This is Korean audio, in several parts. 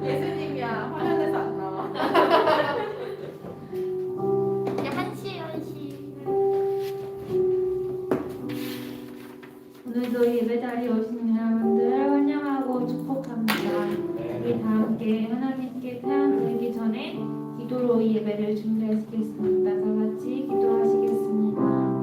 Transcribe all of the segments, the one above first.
예수님이야. 화면에서 안 나와. 이제 한시. 오늘도 예배 자리에 오신 여러분들 환영하고 축복합니다. 우리 다 함께 하나님께 태양 드리기 전에 기도로 이 예배를 준비하시겠습니다. 다 같이 기도하시겠습니다.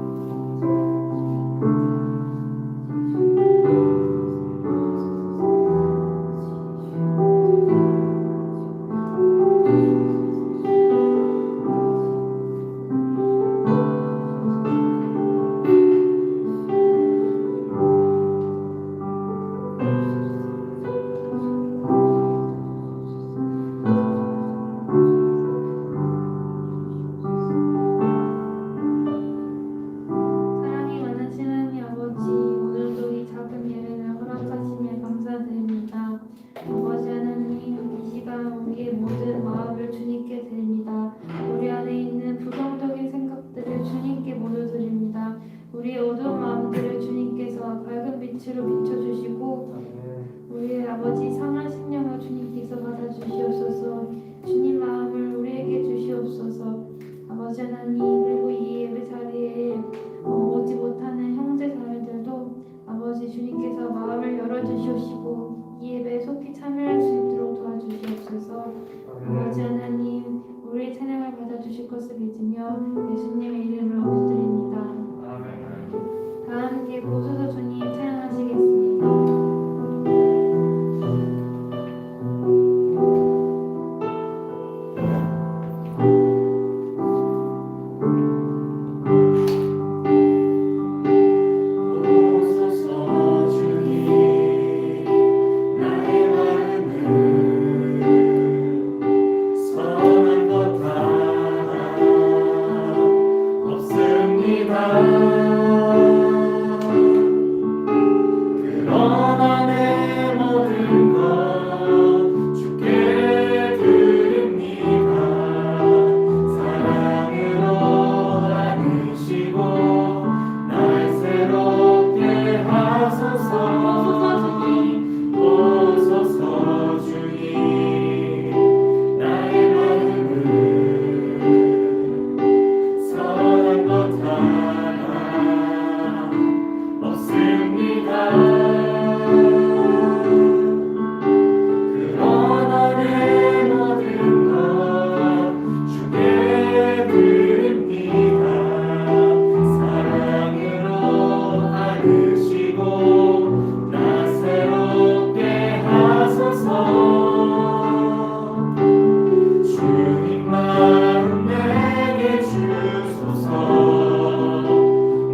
사랑이 많으신 하나님 아버지, 오늘도 이 작은 예배를 허락하시며 감사드립니다. 아버지 하나님, 이 시간 우리의 모든 마음을 주님께 드립니다. 우리 안에 있는 부정적인 생각들을 주님께 모두 드립니다. 우리의 어두운 마음들을 주님께서 밝은 빛으로 비춰주시고 우리의 아버지 상한 심령을 주님께서 받아주시옵소서. 주님 마음을 우리에게 주시옵소서. 아버지 하나님, 그리고 이 예배 자리에 오지 못하는 형제 자매들도 아버지 주님께서 마음을 열어주시옵시고 이 예배에 속히 참여할 수 있도록 도와주시옵소서. 아버지 하나님, 우리의 찬양을 받아주실 것을 믿으며 예수님의 이름으로 기도드립니다. 다 함께 보소서 주님 찬양하시겠습니다.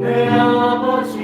내 아버지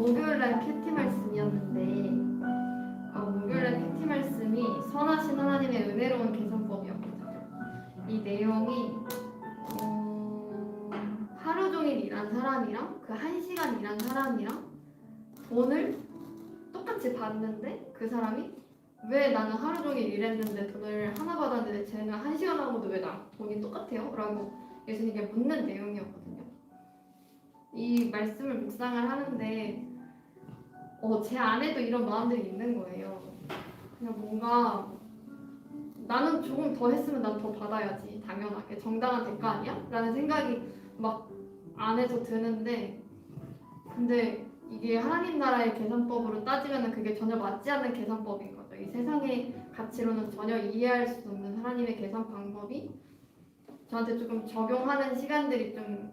목요일날 큐티 말씀이었는데 목요일날 큐티 말씀이 선하신 하나님의 은혜로운 계산법이었거든요. 이 내용이 하루 종일 일한 사람이랑 그 1시간 일한 사람이랑 돈을 똑같이 받는데 그 사람이 왜 나는 하루 종일 일했는데 돈을 하나 받았는데 쟤는 1시간 하고도 왜 나 돈이 똑같아요? 라고 예수님께 묻는 내용이었거든요. 이 말씀을 묵상을 하는데 제 안에도 이런 마음들이 있는 거예요. 그냥 뭔가 나는 조금 더 했으면 난 더 받아야지 당연하게 정당한 대가 아니야? 라는 생각이 막 안에서 드는데 근데 이게 하나님 나라의 계산법으로 따지면 그게 전혀 맞지 않는 계산법인 거죠. 이 세상의 가치로는 전혀 이해할 수 없는 하나님의 계산 방법이 저한테 조금 적용하는 시간들이 좀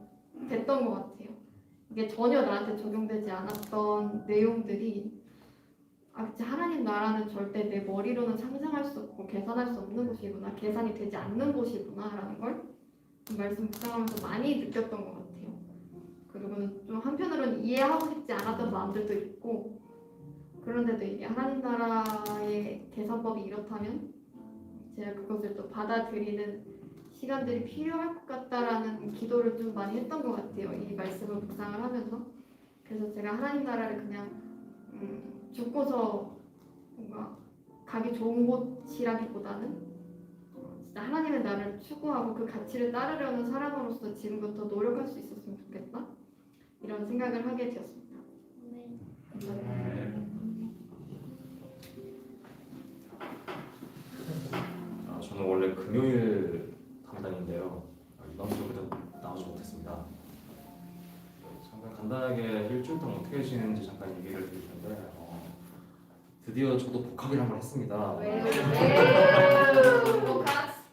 됐던 것 같아요. 이게 전혀 나한테 적용되지 않았던 내용들이 진짜 하나님 나라는 절대 내 머리로는 상상할 수 없고 계산할 수 없는 곳이구나, 계산이 되지 않는 곳이구나 라는 걸 말씀 묵상하면서 많이 느꼈던 것 같아요. 그리고는 좀 한편으로는 이해하고 싶지 않았던 마음들도 있고 그런데도 이게 하나님 나라의 계산법이 이렇다면 제가 그것을 또 받아들이는 시간들이 필요할 것 같다라는 기도를 좀 많이 했던 것 같아요. 이 말씀을 묵상을 하면서. 그래서 제가 하나님 나라를 그냥 죽고서 뭔가 가기 좋은 곳이라기보다는 진짜 하나님의 나를 추구하고 그 가치를 따르려는 사람으로서 지금부터 노력할 수 있었으면 좋겠다 이런 생각을 하게 되었습니다. 네. 저는 원래 금요일 담당인데요. 이번 주 그래도 나오지 못했습니다. 잠깐 간단하게 일주일 동안 어떻게 지냈는지 잠깐 얘기를 드릴 텐데 드디어 저도 복학을 한번 했습니다. 왜요?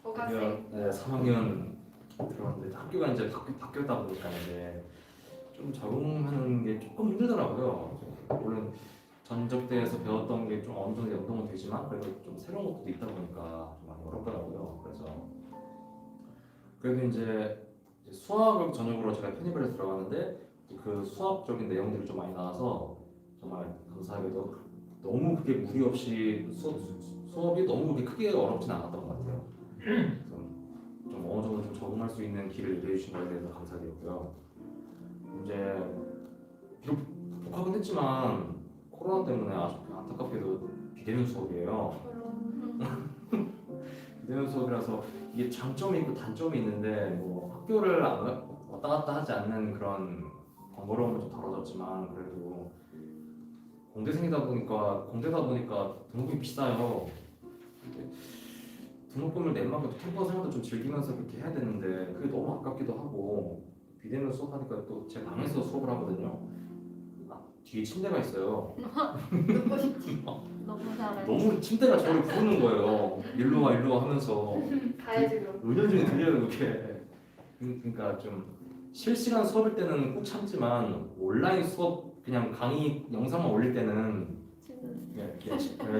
복학생. 네, 3학년 들어갔는데 학교가 이제 바뀌었다 보니까 이제 좀 적응하는 게 조금 힘들더라고요. 물론 전적대에서 배웠던 게 좀 어느 정도 연동은 되지만 그래도 좀 새로운 것도 있다 보니까 좀 많이 어렵더라고요. 그래도 이제 수학을 전역으로 제가 편입을 해서 들어갔는데 그 수학적인 내용들이 좀 많이 나와서 정말 감사하게도 너무 그게 무리 없이 수업이 너무 그렇게 크게 어렵진 않았던 것 같아요. 그래서 좀 어느 정도 좀 적응할 수 있는 길을 얘기해 주신 거에 대해서 감사드리고요. 이제 비록 복학은 했지만 코로나 때문에 아주 안타깝게도 비대면 수업이에요. 비대면 수업이라서 이게 장점이 있고 단점이 있는데 뭐 학교를 왔다 갔다 하지 않는 그런 번거로움은 좀 덜어졌지만 그래도 공대다 보니까 등록금이 비싸요. 등록금을 낸 만큼 캠퍼스 생활도 좀 즐기면서 그렇게 해야 되는데 그게 너무 아깝기도 하고 비대면 수업하니까 또 제 방에서 수업을 하거든요. 뒤에 침대가 있어요. 듣고 싶지. 너무 잘해. 너무 침대가 저를 부르는 거예요. 일로 와 하면서 가야지 그럼. 은연중에 들려요 그게. 그러니까 좀 실시간 수업일 때는 꼭 참지만 온라인 수업 그냥 강의 영상만 올릴 때는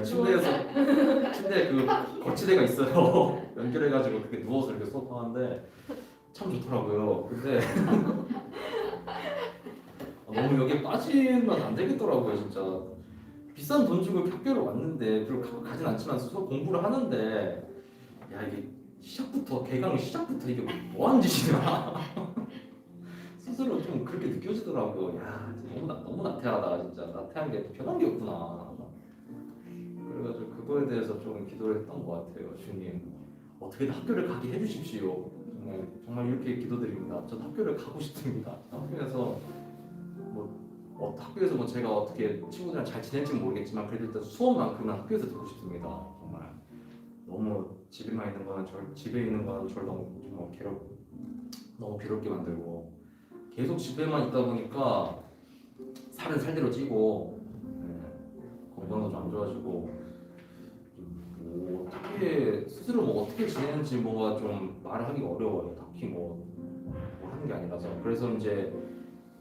침대에 그 거치대가 있어요. 연결해가지고 그게 누워서 이렇게 수업하는데 참 좋더라고요. 근데 너무 여기에 빠지면 안 되겠더라고요 진짜. 비싼 돈 주고 학교를 왔는데 그리고 가진 않지만 수업 공부를 하는데 야 이게 개강 시작부터 이게 뭐 하는 짓이냐 스스로 좀 그렇게 느껴지더라고요. 야 너무 나태하다 진짜. 나태한 게 편한 게 없구나. 그래가지고 그거에 대해서 좀 기도를 했던 것 같아요. 주님 어떻게든 학교를 가게 해주십시오. 정말 이렇게 기도드립니다. 저도 학교를 가고 싶습니다. 학교에서 뭐 제가 어떻게 친구들이랑 잘 지낼지는 모르겠지만 그래도 일단 수업만큼은 학교에서 듣고 싶습니다. 정말 너무 집에 있는 거는 저를 너무 괴롭게 만들고 계속 집에만 있다 보니까 살은 살대로 찌고 건강도 좀 안 좋아지고 스스로 어떻게 지내는지 뭐가 좀 말을 하기가 어려워요. 딱히 뭐 하는 게 아니라서. 그래서 이제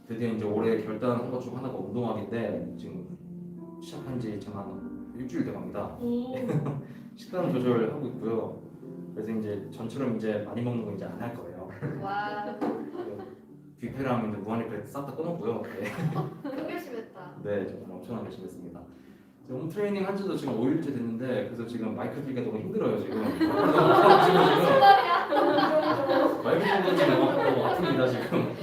드디어 이제 올해 결단한 것 중 하나가 운동하기인데 지금 시작한 지 지금 한 일주일 돼갑니다. 식단 조절하고 있고요. 그래서 이제 전처럼 이제 많이 먹는 거 이제 안 할 거예요. 와. 뷔페랑 이제 무한리필 싹 다 끊었고요. 네. 큰 결심했다. 네, 정말 엄청나게 열심히 했습니다. 홈 트레이닝 한 지도 지금 5일째 됐는데 그래서 지금 마이크 들기가 너무 힘들어요 지금. 지금 마이크 들고 지금 너무 아픕니다 지금.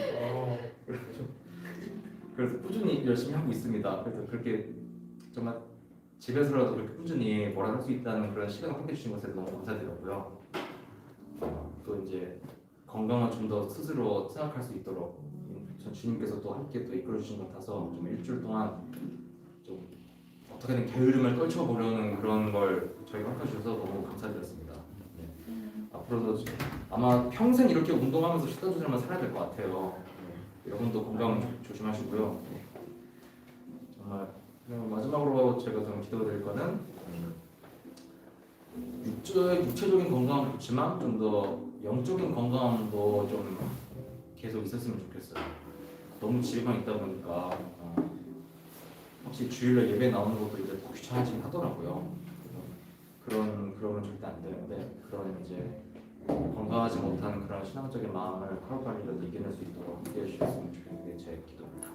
그래서 꾸준히 열심히 하고 있습니다. 그래서 그렇게 정말 집에서라도 그렇게 꾸준히 뭐라 할 수 있다는 그런 시간을 함께 주신 것에 너무 감사드리고요. 또 이제 건강을 좀 더 스스로 생각할 수 있도록 전 주님께서 또 함께 또 이끌어 주신 것 같아서 좀 일주일 동안 좀 어떻게든 게으름을 떨쳐보려는 그런 걸 저희가 허락해 주셔서 너무 감사드렸습니다. 네. 앞으로도 아마 평생 이렇게 운동하면서 식단 조절만 살아야 될 것 같아요. 네. 여러분도 건강 조심하시고요. 네. 정말 마지막으로 제가 좀 기도드릴 거는 육체적인 건강은 좋지만 좀 더 영적인 건강도 좀 계속 있었으면 좋겠어요. 너무 집에만 있다 보니까 확실히 주일날 예배 나오는 것도 이제 더 귀찮아지긴 하더라고요. 그러면 절대 안 되는데 그런 이제 건강하지 못한 그런 신앙적인 마음을 하루빨리라도 이겨낼 수 있도록 함께 해주셨으면 좋겠는 게 제 기도입니다.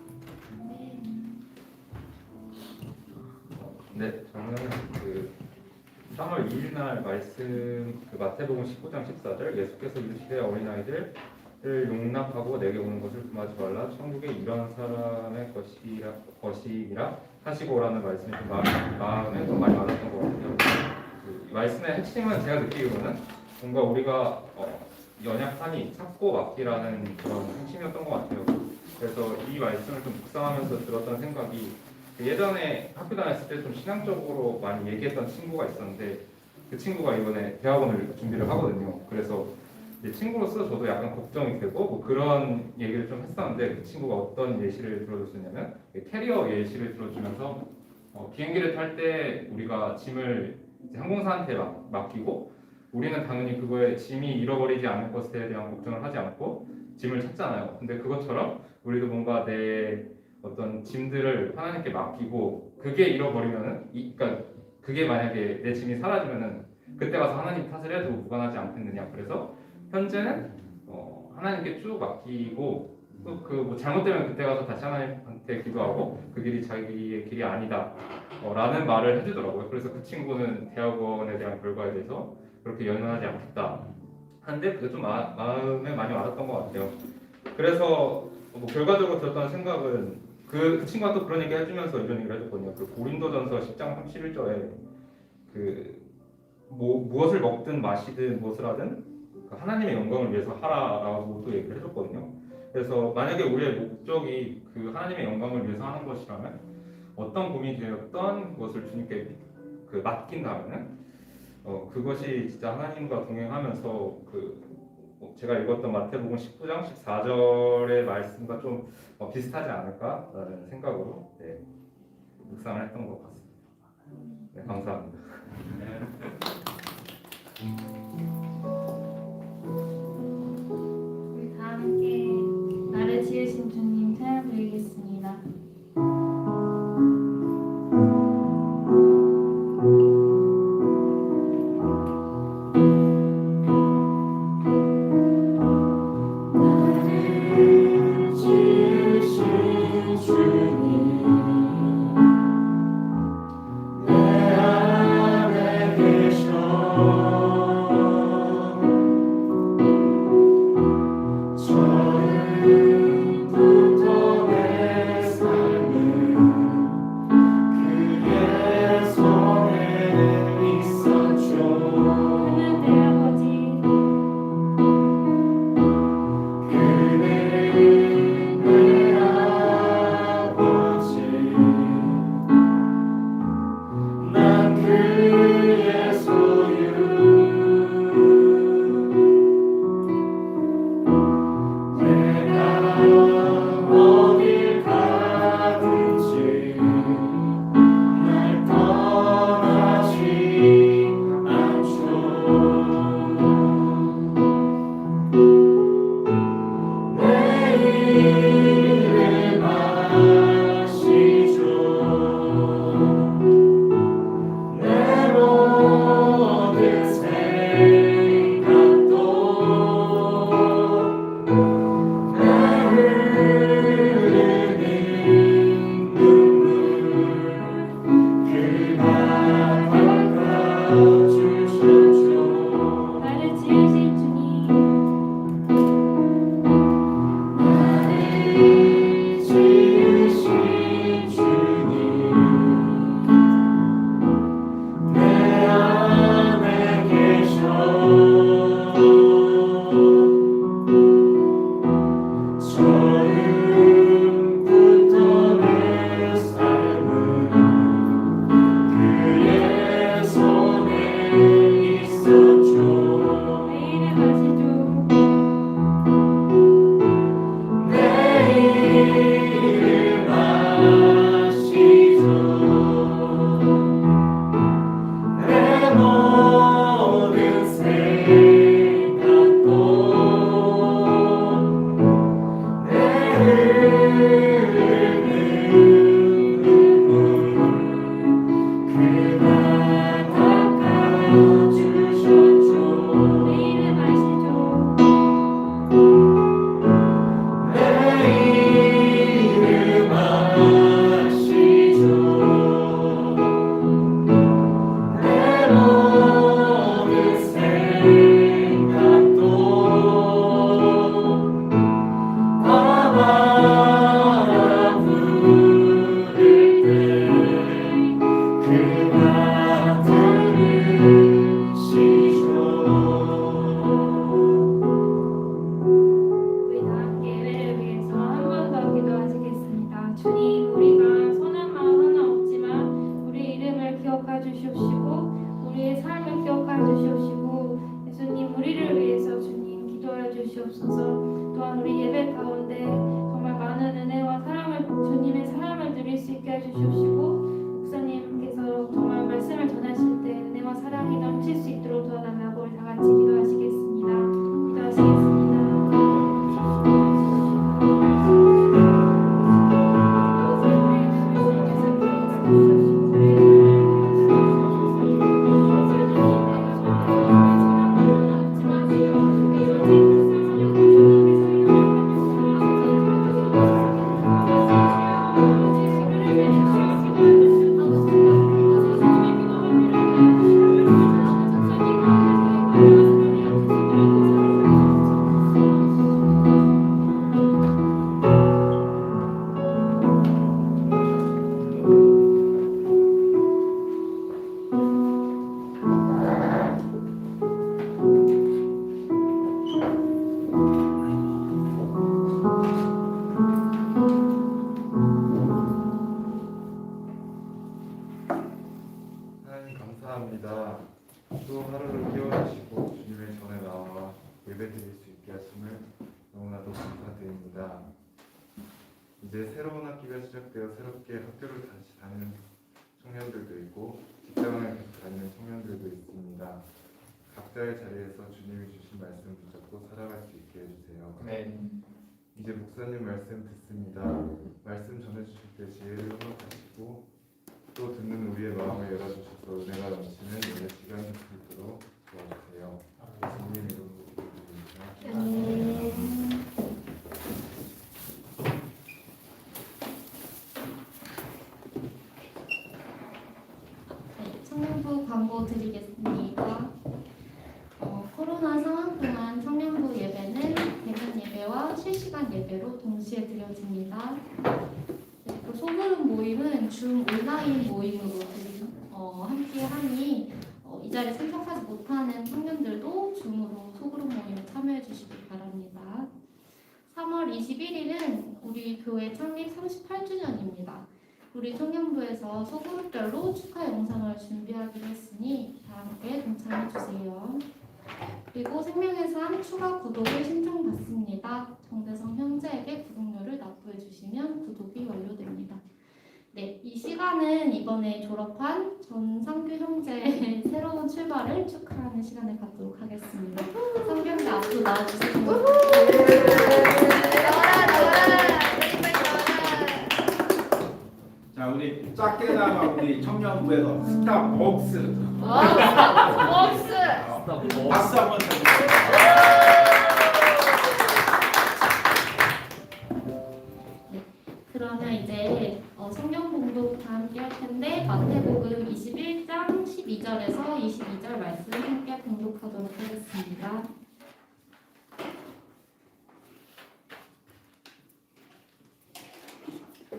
네, 저는 그 3월 2일 날 말씀 그 마태복음 19장 14절 예수께서 이르시되 어린아이들을 용납하고 내게 오는 것을 금하지 말라 천국에 이런 사람의 것이라 하시고 오라는 말씀이 좀 마음에 좀 많이 와닿았던 것 같아요. 그 말씀의 핵심은 제가 느끼기로는 뭔가 우리가 연약하니 찾고 맡기라는 그런 핵심이었던 것 같아요. 그래서 이 말씀을 좀 묵상하면서 들었던 생각이 예전에 학교 다녔을 때 좀 신앙적으로 많이 얘기했던 친구가 있었는데 그 친구가 이번에 대학원을 준비를 하거든요. 그래서 친구로서 저도 약간 걱정이 되고 뭐 그런 얘기를 좀 했었는데 그 친구가 어떤 예시를 들어줬냐면 캐리어 예시를 들어주면서 비행기를 탈 때 우리가 짐을 이제 항공사한테 맡기고 우리는 당연히 그거에 짐이 잃어버리지 않을 것에 대한 걱정을 하지 않고 짐을 찾잖아요. 근데 그것처럼 우리도 뭔가 내 어떤 짐들을 하나님께 맡기고 그게 잃어버리면은 그러니까 그게 만약에 내 짐이 사라지면은 그때 가서 하나님 탓을 해도 무관하지 않겠느냐. 그래서 현재는 하나님께 쭉 맡기고 또 그 뭐 잘못되면 그때 가서 다시 하나님한테 기도하고 그 길이 자기의 길이 아니다 라는 말을 해주더라고요. 그래서 그 친구는 대학원에 대한 결과에 대해서 그렇게 연연하지 않겠다 하는데 그게 좀 마음에 많이 와닿았던 것 같아요. 그래서 뭐 결과적으로 들었던 생각은 그 친구가 또 그런 얘기 해주면서 이런 얘기를 해줬거든요. 그 고린도전서 10장 31절에 그 무엇을 먹든 마시든 무엇을 하든 하나님의 영광을 위해서 하라라고 또 얘기를 해줬거든요. 그래서 만약에 우리의 목적이 그 하나님의 영광을 위해서 하는 것이라면 어떤 고민이 되었던 것을 주님께 그 맡긴다면은 그것이 진짜 하나님과 동행하면서 제가 읽었던 마태복음 19장 14절의 말씀과 좀 비슷하지 않을까라는 생각으로 묵상을 했던 것 같습니다. 네, 감사합니다. 우리 다 함께 나를 지으신 주님 찬양 드리겠습니다. 예배드릴 수 있게 하심을 너무나도 감사드립니다. 이제 새로운 학기가 시작되어 새롭게 학교를 다시 다니는 청년들도 있고 직장을 계속 다니는 청년들도 있습니다. 각자의 자리에서 주님이 주신 말씀 붙잡고 살아갈 수 있게 해주세요. 네. 이제 목사님 말씀 듣습니다. 말씀 전해주실 때 지혜를 허락하시고 또 듣는 우리의 마음을 열어주셔서 은혜가 넘치는 예배 시간 될 수 있도록 도와주세요. 예수님 이름으로 기도드립니다. 네, 청년부 광고 드리겠습니다. 코로나 상황 동안 청년부 예배는 대면 예배와 실시간 예배로 동시에 드려집니다. 그 소그룹 모임은 줌 온라인 모임으로 함께 하니 이 자리에 참석하지 못하는 청년들도 줌으로 소그룹 모임에 참여해 주시기 바랍니다. 3월 21일은 우리 교회 창립 38주년입니다. 우리 청년부에서 소그룹별로 축하 영상을 준비하기로 했으니 다 함께 동참해 주세요. 그리고 생명의산 추가 구독을 신청받습니다. 정대성 형제에게 구독료를 납부해 주시면 구독이 완료됩니다. 네, 이 시간은 이번에 졸업한 전상규 형제의 새로운 출발을 축하하는 시간을 갖도록 하겠습니다. 상규 앞으로 나와주세요. 자, 우리 작게나마 우리 청년부에서 스타벅스 박수 한번 그러면 이제 성경 공독 다 함께 할 텐데 마태복음 21장 12절에서 22절 말씀 함께 공독하도록 하겠습니다.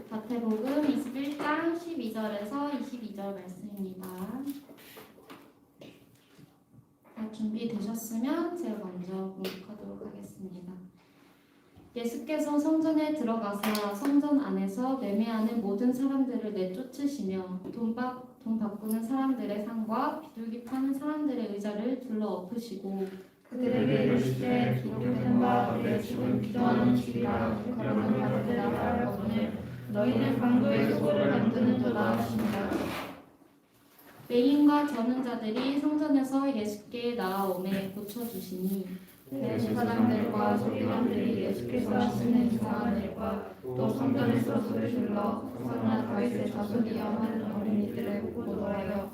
마태복음 21장 12절에서 22절 말씀입니다. 다 준비되셨으면 제가 먼저 공독하도록 하겠습니다. 예수께서 성전에 들어가사 성전 안에서 매매하는 모든 사람들을 내쫓으시며 돈 바꾸는 사람들의 상과 비둘기 파는 사람들의 의자를 둘러 엎으시고 그들에게 이르시되 기록된 바 내 집은 기도하는 집이라 그러므로 받으라 하였거늘 너희는 강도의 소굴을 만드는도다 하신다. 매인과 저는 자들이 성전에서 예수께 나아오매 고쳐주시니 사람들과 소비관들이 예수께서 하시는 이상한 일과 또 성전에서 소를 질러 선한 다윗의 자손이여 하는 어린이들을 보도하여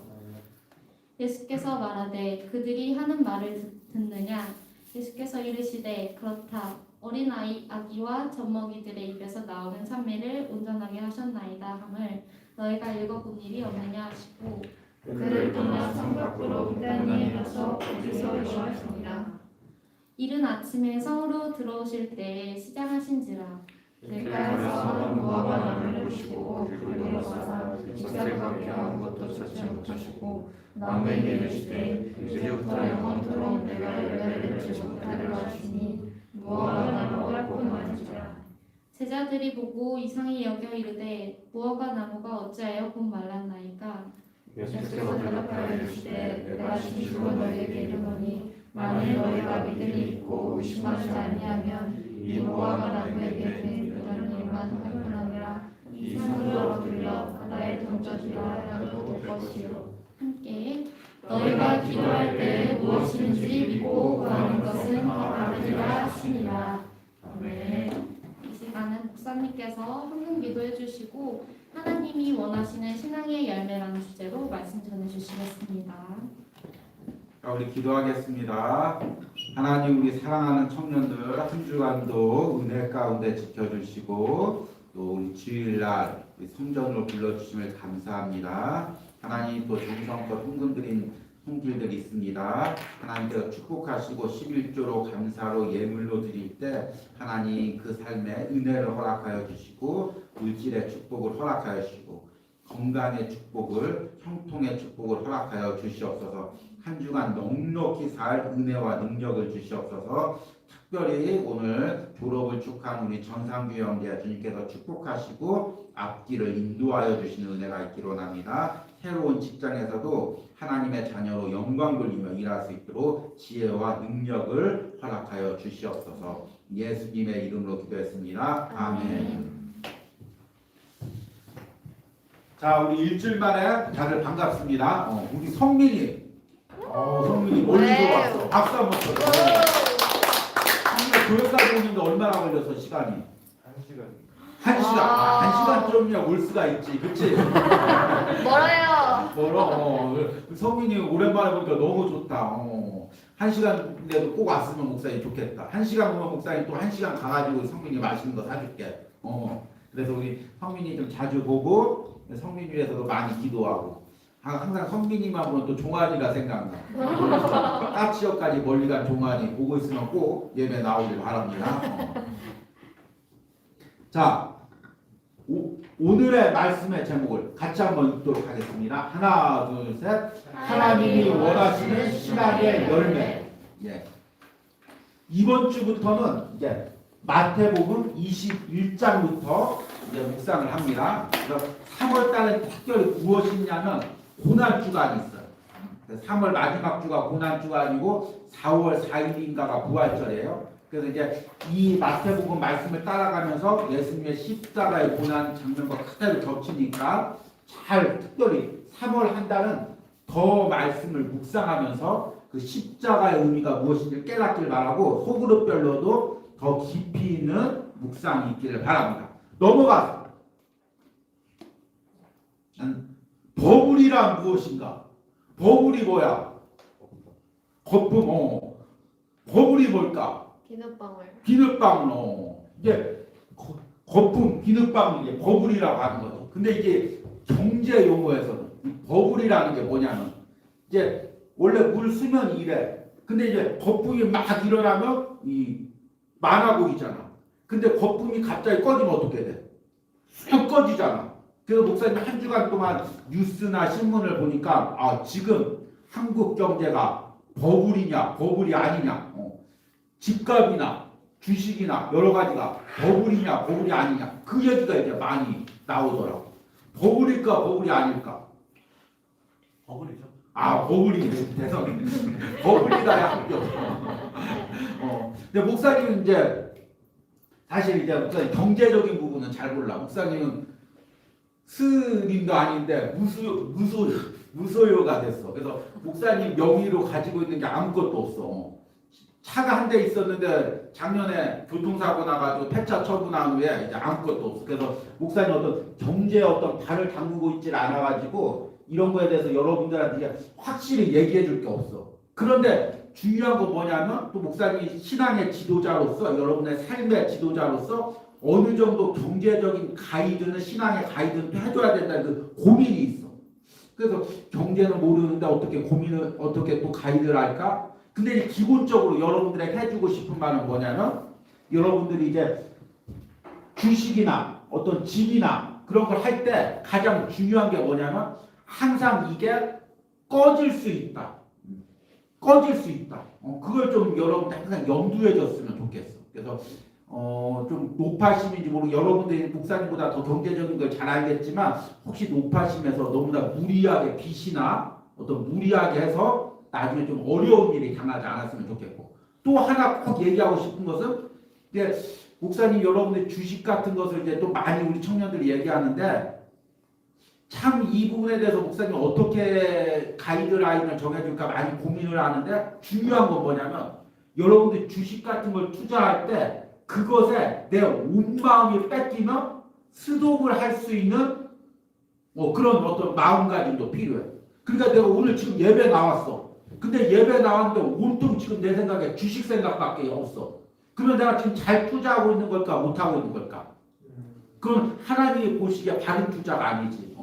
예수께서 말하되 그들이 하는 말을 듣느냐? 예수께서 이르시되 그렇다. 어린아이 아기와 젖먹이들의 입에서 나오는 산미를 온전하게 하셨나이다 함을 너희가 읽어본 일이 없느냐 하시고 그를 떠나 성 밖으로 무단히 가서 거기서 요하시니라. 이른 아침에 성으로 들어오실 때에 시장하신지라 길가에서 무화과 나무를 보시고 그리고 가사 잎사귀밖에 아무것도 찾지 못하시고 나무에게 이르시되 이제부터 영원토록 내가 열매를 맺지 못하리라 하시니 무화과 나무가 곤란하니라. 제자들이 보고 이상히 여겨 이르되 무화과 나무가 어찌하여 곧 말랐나이까. 예수께서 대답하여 이르시되 내가 진실로 너희에게 이르노니 만일 너희가 믿음이 있고 의심하지 아니하면 이 무화과 나무에게 이런 일만 할 뿐 아니라 이 산으로 들려 바다에 던져지라 하여도 될 것이요. 함께 너희가 기도할 때 무엇인지 믿고 구하는 것은 받으리라 하시니라. 아멘. 이 시간은 목사님께서 헌금 기도해 주시고 하나님이 원하시는 신앙의 열매라는 주제로 말씀 전해주시겠습니다. 자, 우리 기도하겠습니다. 하나님, 우리 사랑하는 청년들 한 주간도 은혜 가운데 지켜주시고 또 우리 주일날 우리 성전으로 불러주심을 감사합니다. 하나님, 또 정성껏 헌금 드린 손길들이 있습니다. 하나님께서 축복하시고 11조로 감사로 예물로 드릴 때 하나님 그 삶에 은혜를 허락하여 주시고 물질의 축복을 허락하여 주시고 건강의 축복을 형통의 축복을 허락하여 주시옵소서. 한 주간 넉넉히 살 은혜와 능력을 주시옵소서. 특별히 오늘 졸업을 축하한 우리 전상규 형제 주님께서 축복하시고 앞길을 인도하여 주시는 은혜가 있기로 원합니다. 새로운 직장에서도 하나님의 자녀로 영광 돌리며 일할 수 있도록 지혜와 능력을 허락하여 주시옵소서. 예수님의 이름으로 기도했습니다. 아멘. 자, 우리 일주일 만에 다들 반갑습니다. 우리 성민이, 성민이 멀리서 왔어. 박수 한번 쳐. 성민이 교육사 보는데 얼마나 걸려서 시간이? 1시간. 1시간. 1시간쯤이야 올 수가 있지, 그렇지? 멀어요. 멀어. 성민이 오랜만에 보니까 너무 좋다. 1시간인데도 꼭 왔으면 목사님 좋겠다. 1시간 보면 목사님 또 1시간 가가지고 성민이 맛있는 거 사줄게. 그래서 우리 성민이 좀 자주 보고 성민이 위해서도 많이 기도하고. 항상 성민이만 보면 또 종환이가 생각나. 까치역까지 멀리 간 종환이 보고 있으면 꼭 예배 나오길 바랍니다. 자, 오늘의 말씀의 제목을 같이 한번 읽도록 하겠습니다. 하나, 둘, 셋. 하나님이 원하시는 신앙의 열매. 예. 이번 주부터는 이제 마태복음 21장부터 이제 묵상을 합니다. 그래서 3월 달에 특별히 무엇이냐면 고난 주간이 있어요. 3월 마지막 주가 고난 주간이고 4월 4일인가가 부활절이에요. 그래서 이제 이 마태복음 말씀을 따라가면서 예수님의 십자가의 고난 장면과 그대로 겹치니까 잘 특별히 3월 한 달은 더 말씀을 묵상하면서 그 십자가의 의미가 무엇인지 깨닫길 바라고 소그룹별로도 더 깊이 있는 묵상이 있기를 바랍니다. 넘어가서 버블이란 무엇인가? 버블이 뭐야? 거품. 버블이 뭘까? 비눗방울. 비눗방울. 이게 거품, 비눗방울 이게 버블이라고 하는 거죠. 근데 이게 경제 용어에서는 이 버블이라는 게 뭐냐면 이제 원래 물 수면이 이래. 근데 이제 거품이 막 일어나면 이 많아 보이잖아. 근데 거품이 갑자기 꺼지면 어떻게 돼? 쑥 꺼지잖아. 그래서 목사님 한 주간 동안 뉴스나 신문을 보니까 지금 한국 경제가 버블이냐 버블이 아니냐, 집값이나 주식이나 여러 가지가 버블이냐 버블이 아니냐 그 얘기가 이제 많이 나오더라고. 버블일까 버블이 아닐까? 버블이죠. 버블이 돼서 버블이다야 합격. 근데 목사님은 이제 사실 이제 목사님 경제적인 부분은 잘 몰라. 목사님은 스님도 아닌데 무소유가 됐어. 그래서 목사님 명의로 가지고 있는 게 아무것도 없어. 차가 한 대 있었는데 작년에 교통사고 나가지고 폐차 처분한 후에 이제 아무것도 없어. 그래서 목사님 어떤 경제에 어떤 발을 담그고 있질 않아가지고 이런 거에 대해서 여러분들한테 확실히 얘기해 줄 게 없어. 그런데 중요한 건 뭐냐면 또 목사님이 신앙의 지도자로서 여러분의 삶의 지도자로서 어느 정도 경제적인 가이드는 신앙의 가이드는 또 해줘야 된다는 그 고민이 있어. 그래서 경제는 모르는데 어떻게 또 가이드를 할까? 근데 기본적으로 여러분들에게 해주고 싶은 말은 뭐냐면 여러분들이 이제 주식이나 어떤 집이나 그런 걸 할 때 가장 중요한 게 뭐냐면 항상 이게 꺼질 수 있다. 꺼질 수 있다. 그걸 좀 여러분들 항상 염두에 줬으면 좋겠어. 그래서 좀 높아심인지 모르고 여러분들이 목사님보다 더 경제적인 걸 잘 알겠지만 혹시 높아심에서 너무나 무리하게 빚이나 어떤 무리하게 해서 나중에 좀 어려운 일이 당하지 않았으면 좋겠고 또 하나 꼭 얘기하고 싶은 것은 이제 목사님 여러분들 주식 같은 것을 이제 또 많이 우리 청년들이 얘기하는데 참 이 부분에 대해서 목사님 어떻게 가이드라인을 정해줄까 많이 고민을 하는데 중요한 건 뭐냐면 여러분들 주식 같은 걸 투자할 때 그것에 내 온 마음이 뺏기면 스톱을 할 수 있는 그런 어떤 마음가짐도 필요해. 그러니까 내가 오늘 지금 예배 나왔어. 근데 예배 나왔는데 온통 지금 내 생각에 주식 생각밖에 없어. 그러면 내가 지금 잘 투자하고 있는 걸까 못하고 있는 걸까? 그건 하나님이 보시기에 바른 투자가 아니지.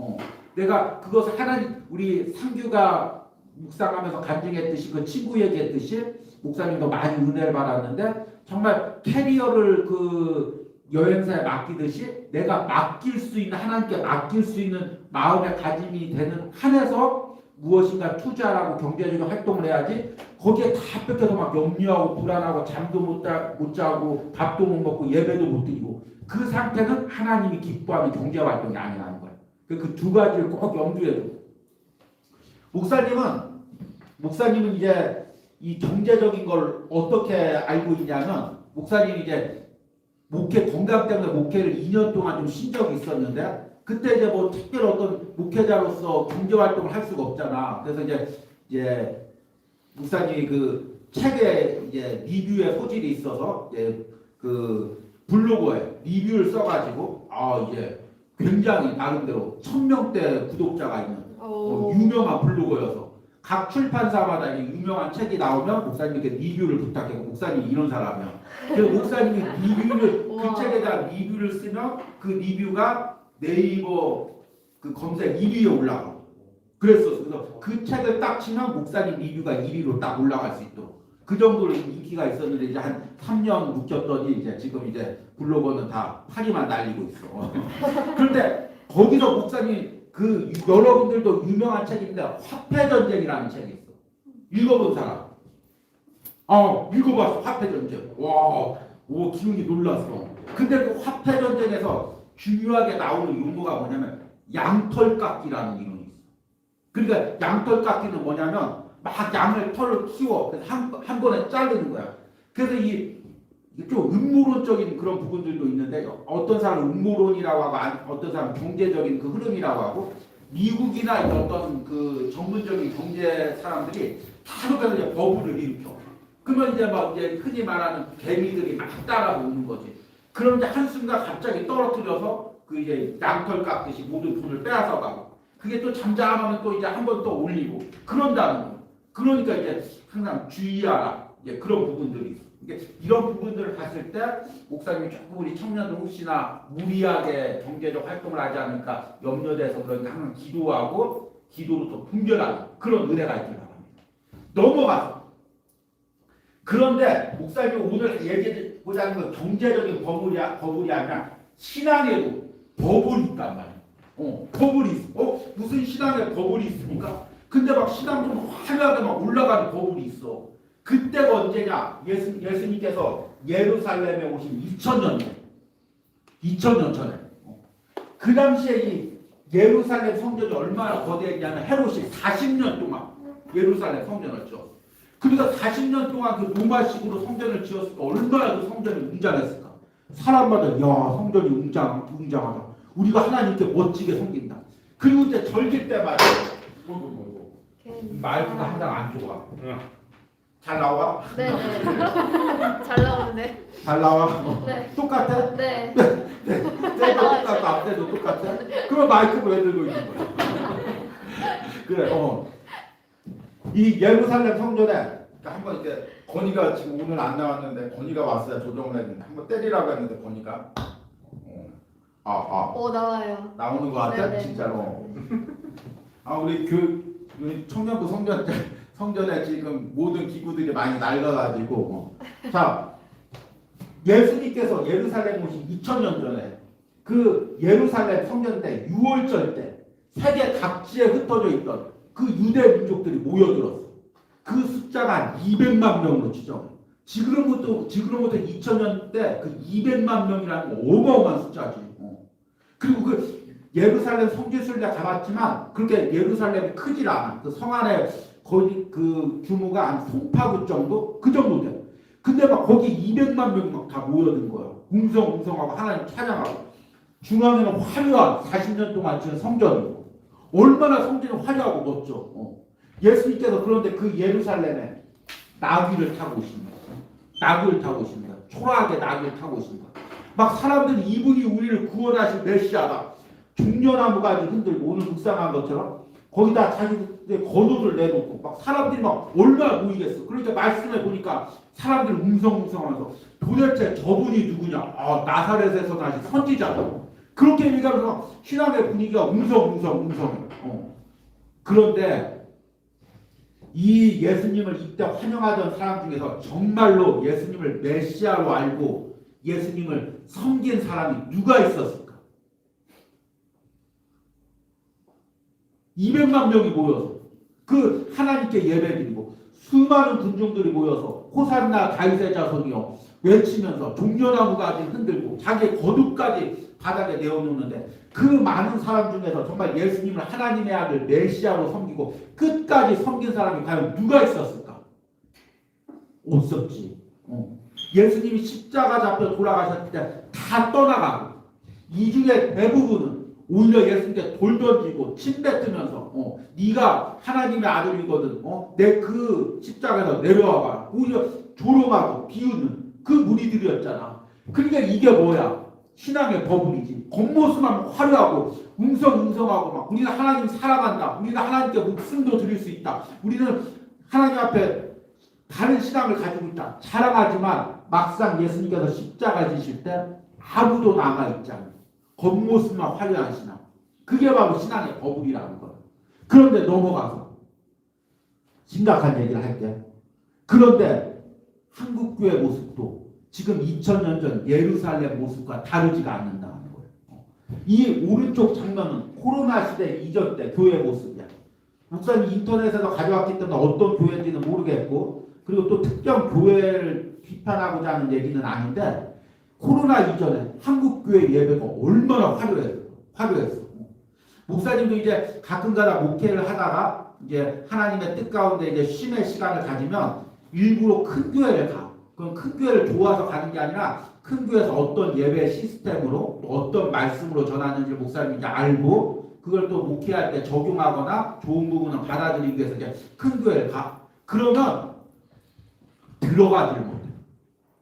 내가 그것을 하나님 우리 상규가 묵상하면서 간증했듯이 그 친구 얘기했듯이 목사님도 많이 은혜를 받았는데 정말 캐리어를 그 여행사에 맡기듯이 내가 맡길 수 있는 하나님께 맡길 수 있는 마음의 가짐이 되는 한에서 무엇인가 투자라고 경제적인 활동을 해야지 거기에 다 뺏겨서 막 염려하고 불안하고 잠도 못 자고 밥도 못 먹고 예배도 못 드리고 그 상태는 하나님이 기뻐하는 경제 활동이 아니라는 거예요. 그 두 가지를 꼭 염두에 두고. 목사님은 이제 이 경제적인 걸 어떻게 알고 있냐면, 목사님이 이제 목회 건강 때문에 목회를 2년 동안 좀 쉰 적이 있었는데, 그때 이제 뭐 특별히 어떤 목회자로서 경제 활동을 할 수가 없잖아. 그래서 이제 목사님이 그 책에 이제 리뷰의 소질이 있어서 이제 그 블로그에 리뷰를 써가지고 이제 굉장히 나름대로 1000명대 구독자가 있는 유명한 블로거여서 각 출판사마다 이 유명한 책이 나오면 목사님께 리뷰를 부탁해요. 목사님이 이런 사람이야. 그래서 목사님이 리뷰를 그 책에 대한 리뷰를 쓰면 그 리뷰가 네이버 그 검색 1위에 올라가. 그랬었어. 그래서 그 책을 딱 치면 목사님 리뷰가 1위로 딱 올라갈 수 있도록. 그 정도로 인기가 있었는데 이제 한 3년 묵혔더니 이제 지금 이제 블로거는 다 파리만 날리고 있어. 그런데 거기서 목사님 그 여러분들도 유명한 책인데 화폐전쟁이라는 책이 있어. 읽어본 사람? 읽어봤어. 화폐전쟁. 와, 오 기운이 놀랐어. 근데 그 화폐전쟁에서 중요하게 나오는 용어가 뭐냐면 양털깎기라는 이론이 있어. 그러니까 양털깎기는 뭐냐면 막 양을 털을 키워. 그래서 한 번에 자르는 거야. 그래서 이게 좀 음모론적인 그런 부분들도 있는데, 어떤 사람은 음모론이라고 하고 어떤 사람은 경제적인 그 흐름이라고 하고, 미국이나 어떤 그 전문적인 경제 사람들이 다 그렇게 이제 버블을 일으켜. 그러면 이제 막 이제 흔히 말하는 개미들이 막 따라오는 거지. 그럼 이제 한순간 갑자기 떨어뜨려서 그 이제 양털 깎듯이 모든 돈을 빼앗아 가고, 그게 또 잠잠하면 또 이제 한 번 또 올리고 그런다는 거예요. 그러니까 이제 항상 주의하라. 이제 그런 부분들이 있어. 이런 부분들을 봤을 때 목사님이 조금 우리 청년들 혹시나 무리하게 경제적 활동을 하지 않을까 염려돼서 그러니까 항상 기도하고 기도로 또 분별하는 그런 은혜가 있길 바랍니다. 넘어가서. 그런데 목사님이 오늘 얘기하고자 하는 건 경제적인 버블이 아니라 신앙에도 버블이 있단 말이에요. 버블이 있어. 무슨 신앙에 버블이 있습니까? 근데 막 신앙 좀 화려하게 막 올라가는 버블이 있어. 그때가 언제냐? 예수님께서 예루살렘에 오신 2000년 전에. 그 당시에 이 예루살렘 성전이 얼마나 거대했냐면 헤롯이 40년 동안 예루살렘 성전을 지었어. 그러니까 40년 동안 그 로마식으로 성전을 지었으니까 얼마나 그 성전이 웅장했을까. 사람마다 야 성전이 웅장하다. 우리가 하나님께 멋지게 섬긴다. 그리고 이제 절기 때 말이야. 마이크가 항상 안 좋아. 잘 나와? 네. 잘 나오는데. 잘 나와? 네. 똑같아? 네. 때도 똑같아, 앞때도 똑같아? 그럼 마이크를 왜 들고 있는 거야? 그래, 이 예루살렘 성전에 한번 이제 건이가 지금 오늘 안 나왔는데 건이가 왔어야 조정을 했는데 한번 때리라고 했는데 건이가 나와요. 나오는 거 같아? 네네. 진짜로. 우리 청년부 성전에 지금 모든 기구들이 많이 낡아가지고 자 예수님께서 예루살렘 오신 2000년 전에 그 예루살렘 성전 때 6월절 때 세계 각지에 흩어져 있던 그 유대 민족들이 모여들었어. 그 숫자가 한 200만 명으로 추정해. 지금부터 2000년 때 그 200만 명이라는 거 어마어마한 숫자지. 그리고 그 예루살렘 성지순례 가봤지만 그렇게 예루살렘이 크질 않아. 그 성 안에 거의 그 규모가 한 송파구 정도? 그 정도 돼. 근데 막 거기 200만 명이 막 다 모여든 거야. 웅성웅성하고 하나님 찬양하고. 중앙에는 화려한 40년 동안 지은 성전이고. 얼마나 성전이 화려하고 멋져. 예수님께서 그런데 그 예루살렘에 나귀를 타고 오십니다. 나귀를 타고 오십니다. 초라하게 나귀를 타고 오십니다. 막 사람들이 이분이 우리를 구원하실 메시아다. 종려나무 가지 흔들고 오늘 묵상한 것처럼 거기다 자기들 겉옷을 내놓고 막 사람들이 막 얼마나 모이겠어. 그러니까 말씀해 보니까 사람들이 웅성웅성하면서 도대체 저분이 누구냐? 나사렛에서 나신 선지자다. 그렇게 얘기하면서 신앙의 분위기가 웅성웅성해. 그런데 이 예수님을 이때 환영하던 사람 중에서 정말로 예수님을 메시아로 알고 예수님을 섬긴 사람이 누가 있었을까? 200만 명이 모여서 그 하나님께 예배드리고 수많은 군중들이 모여서 호산나 다윗의 자손이여 외치면서 종려나무까지 흔들고 자기의 거듭까지 바닥에 내어놓는데 그 많은 사람 중에서 정말 예수님을 하나님의 아들 메시아로 섬기고 끝까지 섬긴 사람이 과연 누가 있었을까? 없었지. 예수님이 십자가 잡혀 돌아가셨을 때 다 떠나가고 이 중에 대부분은 오히려 예수님께 돌 던지고 침 뱉으면서 네가 하나님의 아들이거든. 내 그 십자가에서 내려와봐. 오히려 조롱하고 비웃는 그 무리들이었잖아. 그러니까 이게 뭐야? 신앙의 버블이지. 겉모습만 화려하고 웅성웅성하고 막 우리는 하나님 사랑한다. 우리는 하나님께 목숨도 드릴 수 있다. 우리는 하나님 앞에 다른 신앙을 가지고 있다. 자랑하지만 막상 예수님께서 십자가 지실 때 아무도 남아있지 않아. 겉모습만 화려한 신앙. 그게 바로 신앙의 버블이라는 거야. 그런데 넘어가서 심각한 얘기를 할게. 그런데 한국교회 모습도 지금 2000년 전 예루살렘 모습과 다르지가 않는다는 거예요. 이 오른쪽 장면은 코로나 시대 이전 때 교회 모습이야. 목사님 인터넷에서 가져왔기 때문에 어떤 교회인지는 모르겠고 그리고 또 특정 교회를 비판하고자 하는 얘기는 아닌데 코로나 이전에 한국교회 예배가 얼마나 화려했어. 목사님도 이제 가끔가다 목회를 하다가 이제 하나님의 뜻 가운데 이제 쉼의 시간을 가지면 일부러 큰 교회를 가. 그건 큰 교회를 좋아서 가는 게 아니라 큰 교회에서 어떤 예배 시스템으로 또 어떤 말씀으로 전하는지 목사님이 이제 알고 그걸 또 목회할 때 적용하거나 좋은 부분을 받아들이기 위해서 이제 큰 교회를 가. 그러면 들어가지를 못해.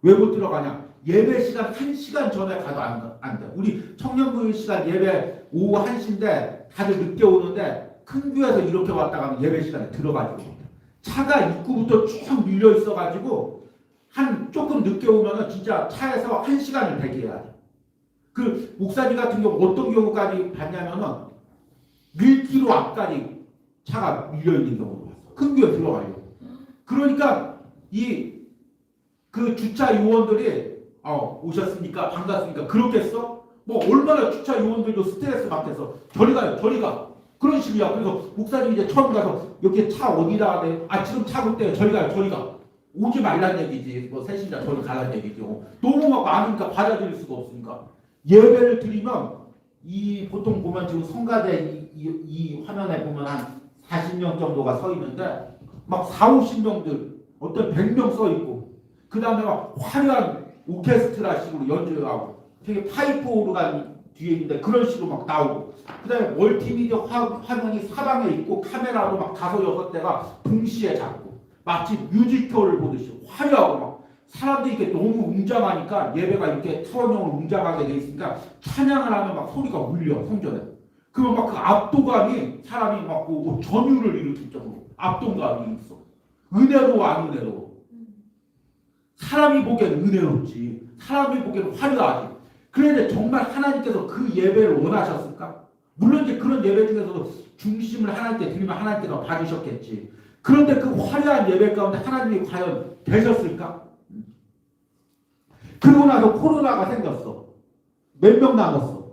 왜 못 들어가냐? 예배 시간 1시간 전에 가도 안 돼. 우리 청년부의 시간 예배 오후 1시인데 다들 늦게 오는데 큰 교회에서 이렇게 왔다 가면 예배 시간에 들어가지고 못해. 차가 입구부터 쭉 밀려 있어가지고 한 조금 늦게 오면은 진짜 차에서 1시간을 대기해야 돼. 그 목사님 같은 경우 어떤 경우까지 봤냐면은 1km 앞까지 차가 밀려 있는 경우도 봤어. 큰 교회 들어가려고. 그러니까 그 주차 요원들이 오셨습니까? 반갑습니까? 그렇겠어? 뭐 얼마나 주차 요원들도 스트레스 받겠어. 저리 가요. 저리 가. 그런 식이야. 그래서 목사님이 이제 처음 가서 여기 차 어디다 대? 지금 차 볼 때 저리 가요. 저리 가. 오지 말란 얘기지. 뭐 새신자 저리 가란 얘기죠. 너무 막 많으니까 받아들일 수가 없으니까. 예배를 드리면 보통 보면 지금 성가대 이 화면에 보면 한 40명 정도가 서 있는데 막 40~50명들 어떤 100명 서 있고 그 다음에 막 화려한 오케스트라 식으로 연주하고 되게 파이프 오르간 뒤에 있는데 그런 식으로 막 나오고 그 다음에 멀티미디어 화면이 사방에 있고 카메라도 막 5~6대가 동시에 잡고 마치 뮤지컬을 보듯이 화려하고 막 사람들이 이렇게 너무 웅장하니까 예배가 이렇게 차원형으로 웅장하게 돼 있으니까 찬양을 하면 막 소리가 울려 성전에. 그러면 막 그 압도감이 사람이 막 뭐 전율을 일으킬 정도로 압도감이 있어. 은혜로워 안 은혜로워? 사람이 보기엔 은혜롭지. 사람이 보기엔 화려하지. 그런데 정말 하나님께서 그 예배를 원하셨을까? 물론 이제 그런 예배 중에서도 중심을 하나님께 드리면 하나님께서 받으셨겠지. 그런데 그 화려한 예배 가운데 하나님이 과연 계셨을까? 그러고 나서 코로나가 생겼어. 몇 명 남았어?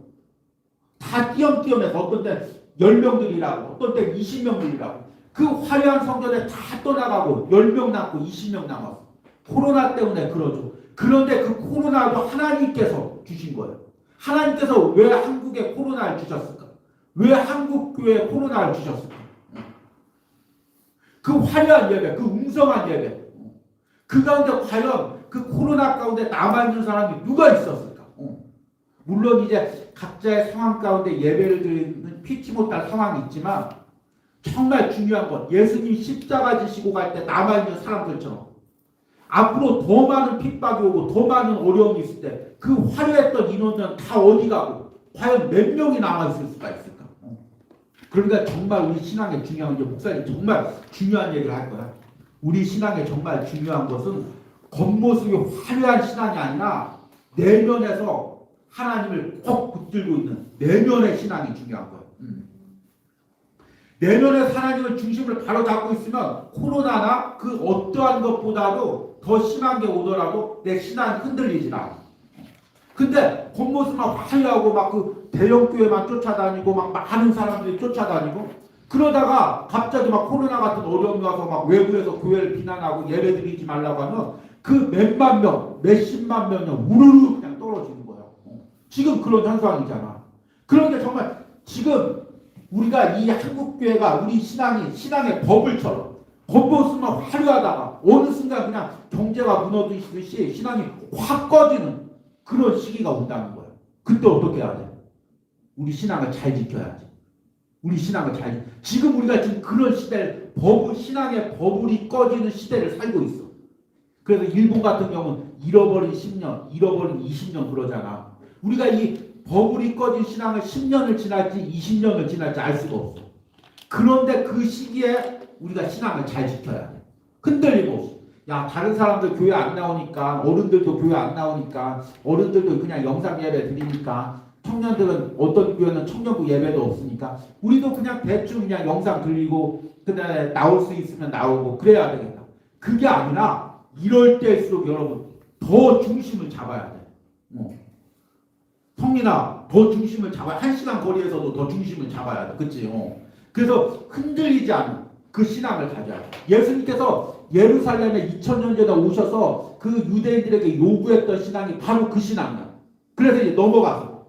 다 띄엄띄엄해서 어떤 때 10명들이라고 어떤 때 20명들이라고 그 화려한 성전에 다 떠나가고 10명 남고 20명 남았어. 코로나 때문에 그러죠. 그런데 그 코로나도 하나님께서 주신 거예요. 하나님께서 왜 한국에 코로나를 주셨을까? 왜 한국교회에 코로나를 주셨을까? 그 화려한 예배, 그 웅성한 예배 그 가운데 과연 그 코로나 가운데 남아있는 사람이 누가 있었을까? 물론 이제 각자의 상황 가운데 예배를 드리는 피치 못할 상황이 있지만 정말 중요한 건 예수님 십자가 지시고 갈 때 남아있는 사람들처럼 앞으로 더 많은 핍박이 오고 더 많은 어려움이 있을 때 그 화려했던 인원들은 다 어디 가고 과연 몇 명이 남아있을 수가 있을까? 그러니까 정말 우리 신앙에 중요한 게 목사님 정말 중요한 얘기를 할 거야. 우리 신앙에 정말 중요한 것은 겉모습이 화려한 신앙이 아니라 내면에서 하나님을 꼭 붙들고 있는 내면의 신앙이 중요한 거예요. 내면의 하나님을 중심을 바로 잡고 있으면 코로나나 그 어떠한 것보다도 더 심한 게 오더라도 내 신앙이 흔들리진 않아. 근데 겉모습만 화려하고 막 그 대형교회만 쫓아다니고 막 많은 사람들이 쫓아다니고 그러다가 갑자기 막 코로나 같은 어려움이 와서 막 외부에서 교회를 비난하고 예배 드리지 말라고 하면 그 몇만 명, 몇십만 명이 우르르 그냥 떨어지는 거예요. 지금 그런 현상이잖아. 그런데 정말 지금 우리가 이 한국교회가 우리 신앙의 버블처럼 겉모습만 화려하다가 어느 순간 그냥 경제가 무너지듯이 신앙이 확 꺼지는 그런 시기가 온다는 거예요. 그때 어떻게 해야 돼? 우리 신앙을 잘 지켜야지. 우리 신앙을 지금 우리가 지금 그런 시대를 신앙의 버블이 꺼지는 시대를 살고 있어. 그래서 일본 같은 경우는 잃어버린 10년, 잃어버린 20년 그러잖아. 우리가 이 버블이 꺼진 신앙을 10년을 지날지 20년을 지날지 알 수가 없어. 그런데 그 시기에 우리가 신앙을 잘 지켜야 돼. 흔들림 없이. 야, 다른 사람들 교회 안 나오니까, 어른들도 교회 안 나오니까, 어른들도 그냥 영상 예배 드리니까, 청년들은 어떤 교회는 청년부 예배도 없으니까, 우리도 그냥 대충 그냥 영상 들리고, 그다음에 나올 수 있으면 나오고 그래야 되겠다. 그게 아니라 이럴 때일수록 여러분 더 중심을 잡아야 돼. 성민아, 더 중심을 잡아야, 1시간 거리에서도 더 중심을 잡아야 돼. 그치? 그래서 흔들리지 않는 그 신앙을 가져야 돼. 예수님께서 예루살렘에 2000년 전에 오셔서 그 유대인들에게 요구했던 신앙이 바로 그 신앙이야. 그래서 이제 넘어가서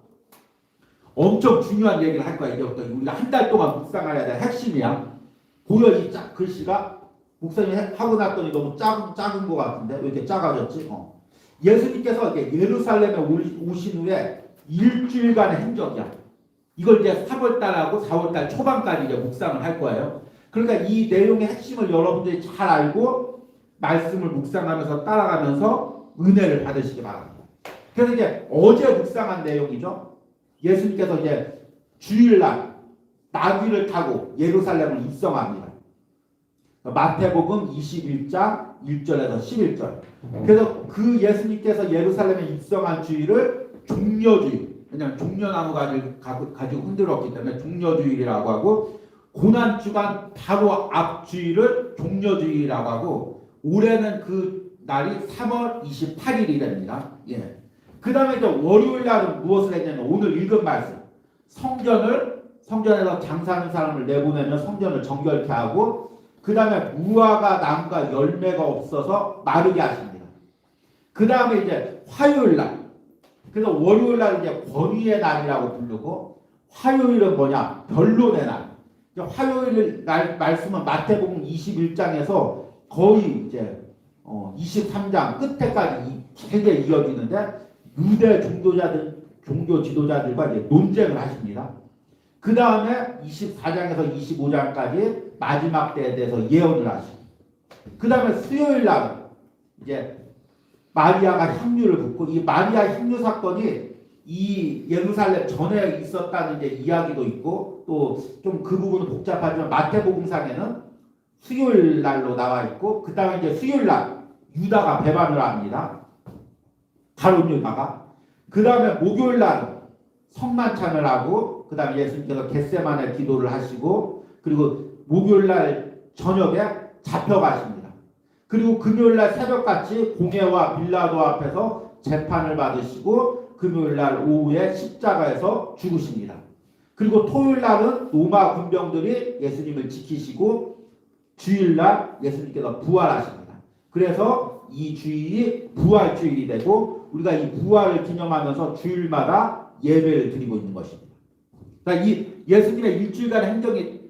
엄청 중요한 얘기를 할 거야. 이제부터 우리가 한 달 동안 묵상해야 될 핵심이야. 보여 이 글씨가? 목사님이 하고 났더니 너무 작은 것 같은데 왜 이렇게 작아졌지? 예수님께서 이제 예루살렘에 오신 후에 일주일간의 행적이야. 이걸 이제 3월달하고 4월달 초반까지 이제 묵상을 할 거예요. 그러니까 이 내용의 핵심을 여러분들이 잘 알고 말씀을 묵상하면서 따라가면서 은혜를 받으시기 바랍니다. 그래서 이제 어제 묵상한 내용이죠. 예수님께서 이제 주일날 나귀를 타고 예루살렘을 입성합니다. 마태복음 21장 1절에서 11절. 그래서 그 예수님께서 예루살렘에 입성한 주일을 종려주일, 왜냐하면 종려나무 가지고 흔들었기 때문에 종려주일이라고 하고, 고난주간 바로 앞 주일을 종려주일이라고 하고, 올해는 그 날이 3월 28일이 됩니다. 예. 그 다음에 이제 월요일 날은 무엇을 했냐면 오늘 읽은 말씀, 성전에서 장사하는 사람을 내보내면 성전을 정결케 하고, 그 다음에 무화과 나무가 열매가 없어서 마르게 하십니다. 그 다음에 이제 화요일 날, 그래서 월요일 날 이제 권위의 날이라고 부르고, 화요일은 뭐냐? 변론의 날. 화요일 날 말씀은 마태복음 21장에서 거의 이제 23장 끝에까지 길게 이어지는데, 유대 종교 지도자들과 이제 논쟁을 하십니다. 그 다음에 24장에서 25장까지 마지막 때에 대해서 예언을 하시고, 그 다음에 수요일 날 이제 마리아가 향유를 붓고, 이 마리아 향유 사건이 이 예루살렘 전에 있었다는 이제 이야기도 있고, 또 좀 그 부분은 복잡하지만 마태복음상에는 수요일 날로 나와 있고, 그 다음에 이제 수요일 날 유다가 배반을 합니다. 가룟 유다가. 그 다음에 목요일 날 성만찬을 하고, 그 다음에 예수님께서 겟세마네 기도를 하시고, 그리고 목요일 날 저녁에 잡혀가십니다. 그리고 금요일 날 새벽같이 공회와 빌라도 앞에서 재판을 받으시고, 금요일 날 오후에 십자가에서 죽으십니다. 그리고 토요일 날은 로마 군병들이 예수님을 지키시고, 주일 날 예수님께서 부활하십니다. 그래서 이 주일이 부활주일이 되고, 우리가 이 부활을 기념하면서 주일마다 예배를 드리고 있는 것입니다. 그러니까 이 예수님의 일주일간의 행정이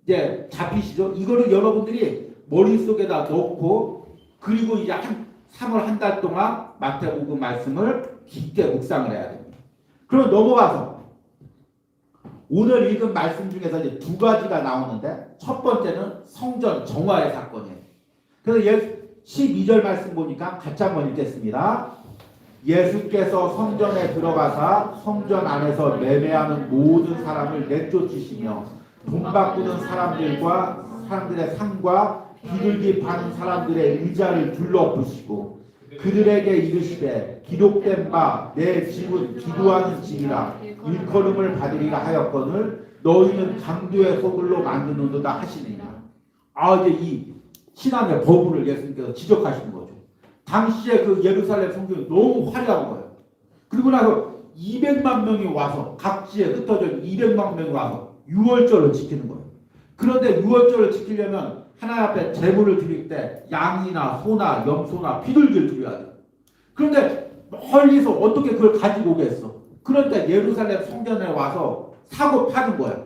이제 잡히시죠? 이거를 여러분들이 머릿속에다 넣고, 그리고 이제 3월 한 달 동안 마태복음 말씀을 깊게 묵상을 해야 됩니다. 그럼 넘어가서 오늘 읽은 말씀 중에서 이제 두 가지가 나오는데, 첫 번째는 성전 정화의 사건이에요. 그래서 12절 말씀 보니까 같이 한번 읽겠습니다. 예수께서 성전에 들어가사 성전 안에서 매매하는 모든 사람을 내쫓으시며 돈 바꾸는 사람들의 상과 비둘기 파는 사람들의 의자를 둘러부시고, 그들에게 이르시되 기록된 바 내 집은 기도하는 집이라 일컬음을 받으리라 하였거늘 너희는 강도의 소굴로 만드는도다 하시니라. 이제 이 신앙의 버블을 예수님께서 지적하시는 거죠. 당시에 그 예루살렘 성전이 너무 화려한 거예요. 그리고 나서 200만 명이 와서, 각지에 흩어져 200만 명이 와서 유월절을 지키는 거예요. 그런데 유월절을 지키려면 하나님 앞에 제물을 드릴 때 양이나 소나 염소나 비둘기를 드려야 돼. 그런데 멀리서 어떻게 그걸 가지고 오겠어? 그런데 예루살렘 성전에 와서 사고 파는 거야.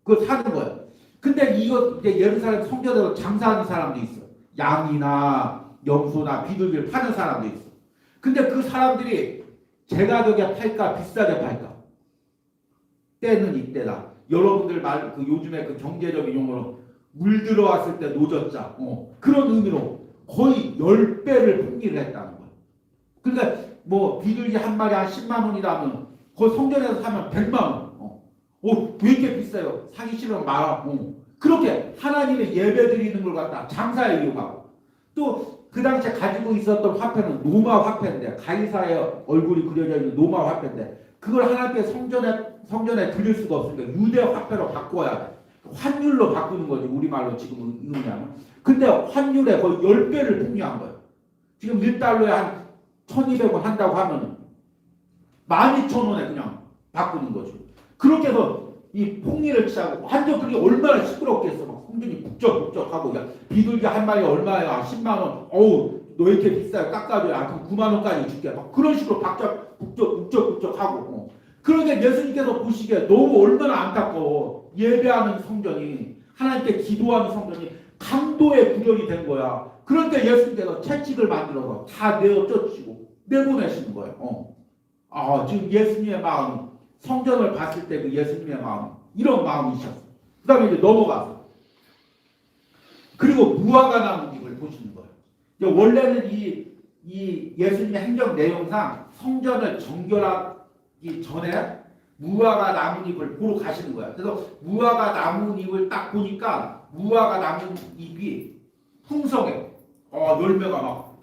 그걸 사는 거야. 근데 이거 이제 예루살렘 성전에서 장사하는 사람도 있어. 양이나 염소나 비둘기를 파는 사람도 있어. 근데 그 사람들이 제 가격에 팔까 비싸게 팔까? 때는 이때다. 여러분들 말 그 요즘에 그 경제적인 용어로 물 들어왔을 때 노졌자. 그런 의미로 거의 10배를 풍기를 했다는 거야. 그러니까 뭐 비둘기 한 마리 한 10만 원이라면 그 성전에서 사면 100만 원. 왜 이렇게 비싸요? 사기 싫으면 말아. 그렇게 하나님의 예배 드리는 걸 갖다 장사에 이용하고 또 그 당시에 가지고 있었던 화폐는 로마 화폐인데 가이사의 얼굴이 그려져 있는 로마 화폐인데 그걸 하나님께 성전에 드릴 수가 없으니까 유대 화폐로 바꿔야 돼. 환율로 바꾸는 거지 우리말로 지금 의미하면. 근데 환율에 거의 10배를 풍요한 거예요. 지금 1달러에 한 1200원 한다고 하면 12,000원에 그냥 바꾸는 거죠. 그렇게 해서 이 폭리를 취하고 완전 그게 얼마나 시끄럽겠어. 막 성전이 북적북적하고 야 비둘기 한 마리 얼마야? 10만 원. 어우 너 이렇게 비싸요? 깎아줘야. 그럼 9만 원까지 줄게. 막 그런 식으로 북적북적하고. 그런데 예수님께서 보시기에 너무 얼마나 안타까워. 예배하는 성전이 하나님께 기도하는 성전이 강도의 구별이 된 거야. 그런데 예수님께서 채찍을 만들어서 다 내어 쫓으시고 내보내시는 거예요. 지금 예수님의 마음 성전을 봤을 때 그 예수님의 마음 이런 마음이셨어요. 그 다음에 이제 넘어가서 그리고 무화과 나무 잎을 보시는 거예요. 이제 원래는 이 예수님의 행정 내용상 성전을 정결하기 전에 무화과 나뭇잎을 보러 가시는 거야. 그래서 무화과 나뭇잎을 딱 보니까 무화과 나뭇잎이 풍성해. 열매가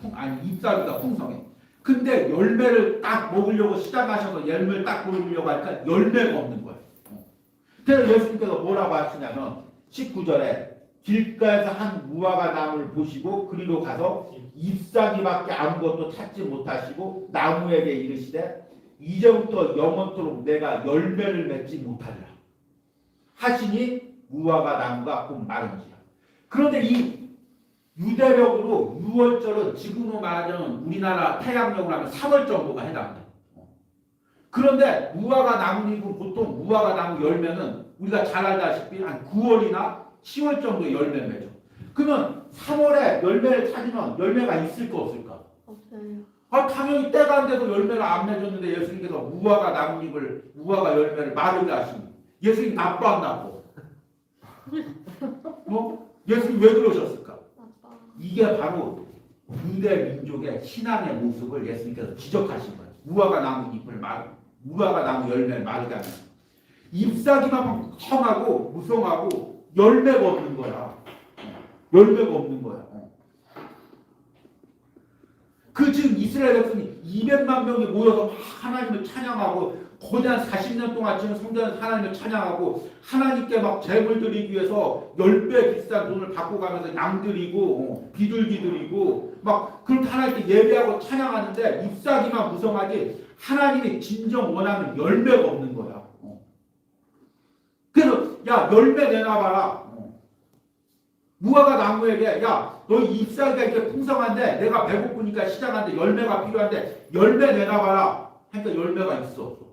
잎사귀가 풍성해. 근데 열매를 딱 먹으려고 시작하셔서 열매를 딱 먹으려고 하니까 열매가 없는 거예요. 그래서 예수님께서 뭐라고 하시냐면 19절에 길가에서 한 무화과 나무를 보시고 그리로 가서 잎사귀밖에 아무것도 찾지 못하시고 나무에게 이르시되 이제부터 영원토록 내가 열매를 맺지 못하리라 하시니 무화과 나무가 곧 마른지라. 그런데 이 유대력으로 6월절은 지금으로 말하자면 우리나라 태양력으로 하면 3월 정도가 해당돼요. 그런데 무화과 나무잎은 보통 무화과 나무 열매는 우리가 잘 알다시피 한 9월이나 10월 정도에 열매 맺어. 그러면 3월에 열매를 찾으면 열매가 있을까 없을까? 없어요. 당연히 때가 안 돼도 열매를 안 맺었는데 예수님께서 무화과 나뭇잎을 무화과 열매를 마르게 하시니 예수님 나빠 안 나빠? 예수님 왜 그러셨을까? 이게 바로 유대 민족의 신앙의 모습을 예수님께서 지적하신 거예요. 무화과 나무 잎을 무화과 나무 열매를 마르게 하면 잎사귀만 청하고 무성하고 열매가 없는 거야. 열매가 없는 거야. 그 지금 이스라엘 백성이 200만 명이 모여서 막 하나님을 찬양하고 거대한 40년 동안 지금 성전에서 하나님을 찬양하고 하나님께 막 제물 드리기 위해서 10배 비싼 돈을 받고 가면서 양 드리고 비둘기 드리고 막 그렇게 하나님께 예배하고 찬양하는데 잎사귀만 무성하지 하나님이 진정 원하는 열매가 없는 거야. 그래서 야 열매 내놔봐라. 무화과 나무에게 야 너 잎사귀가 이렇게 풍성한데 내가 배고프니까 시장한데 열매가 필요한데 열매 내놔봐라. 하니까 열매가 있어 없어?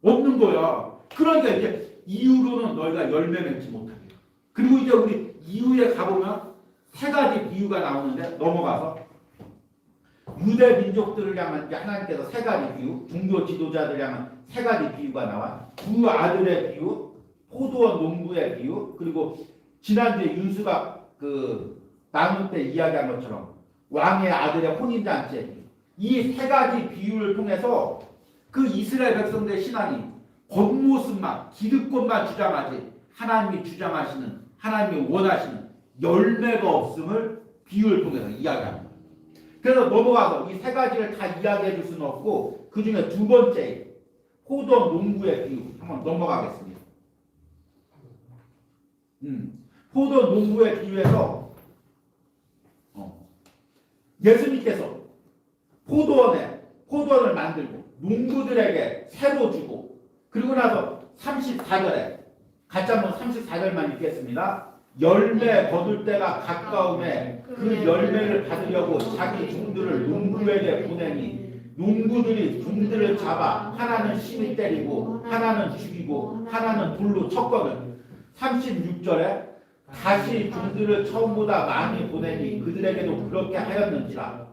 없는 거야. 그러니까 이제 이후로는 너희가 열매 맺지 못하게. 그리고 이제 우리 이후에 가보면 세 가지 비유가 나오는데 넘어가서 유대 민족들을 향한 하나님께서 세 가지 비유, 종교 지도자들을 향한 세 가지 비유가 나와. 두 아들의 비유, 포도원 농부의 비유, 그리고 지난주에 윤수가 그 나눌 때 이야기한 것처럼 왕의 아들의 혼인잔치의 비유. 이 세 가지 비유를 통해서 그 이스라엘 백성들의 신앙이 겉모습만 기득권만 주장하지 하나님이 주장하시는 하나님이 원하시는 열매가 없음을 비유를 통해서 이야기합니다. 그래서 넘어가서 이 세 가지를 다 이야기해 줄 수는 없고 그 중에 두 번째 포도 농부의 비유 한번 넘어가겠습니다. 포도 농부의 비유에서 예수님께서 포도원을 만들고 농부들에게 새로 주고 그리고 나서 34절에 같이 한번 34절만 읽겠습니다. 열매 거둘 때가 가까움에 그 열매를 받으려고 자기 종들을 농부에게 보내니 농부들이 종들을 잡아 하나는 심히 때리고 하나는 죽이고 하나는 돌로 쳤거든. 36절에 다시 종들을 처음보다 많이 보내니 그들에게도 그렇게 하였는지라.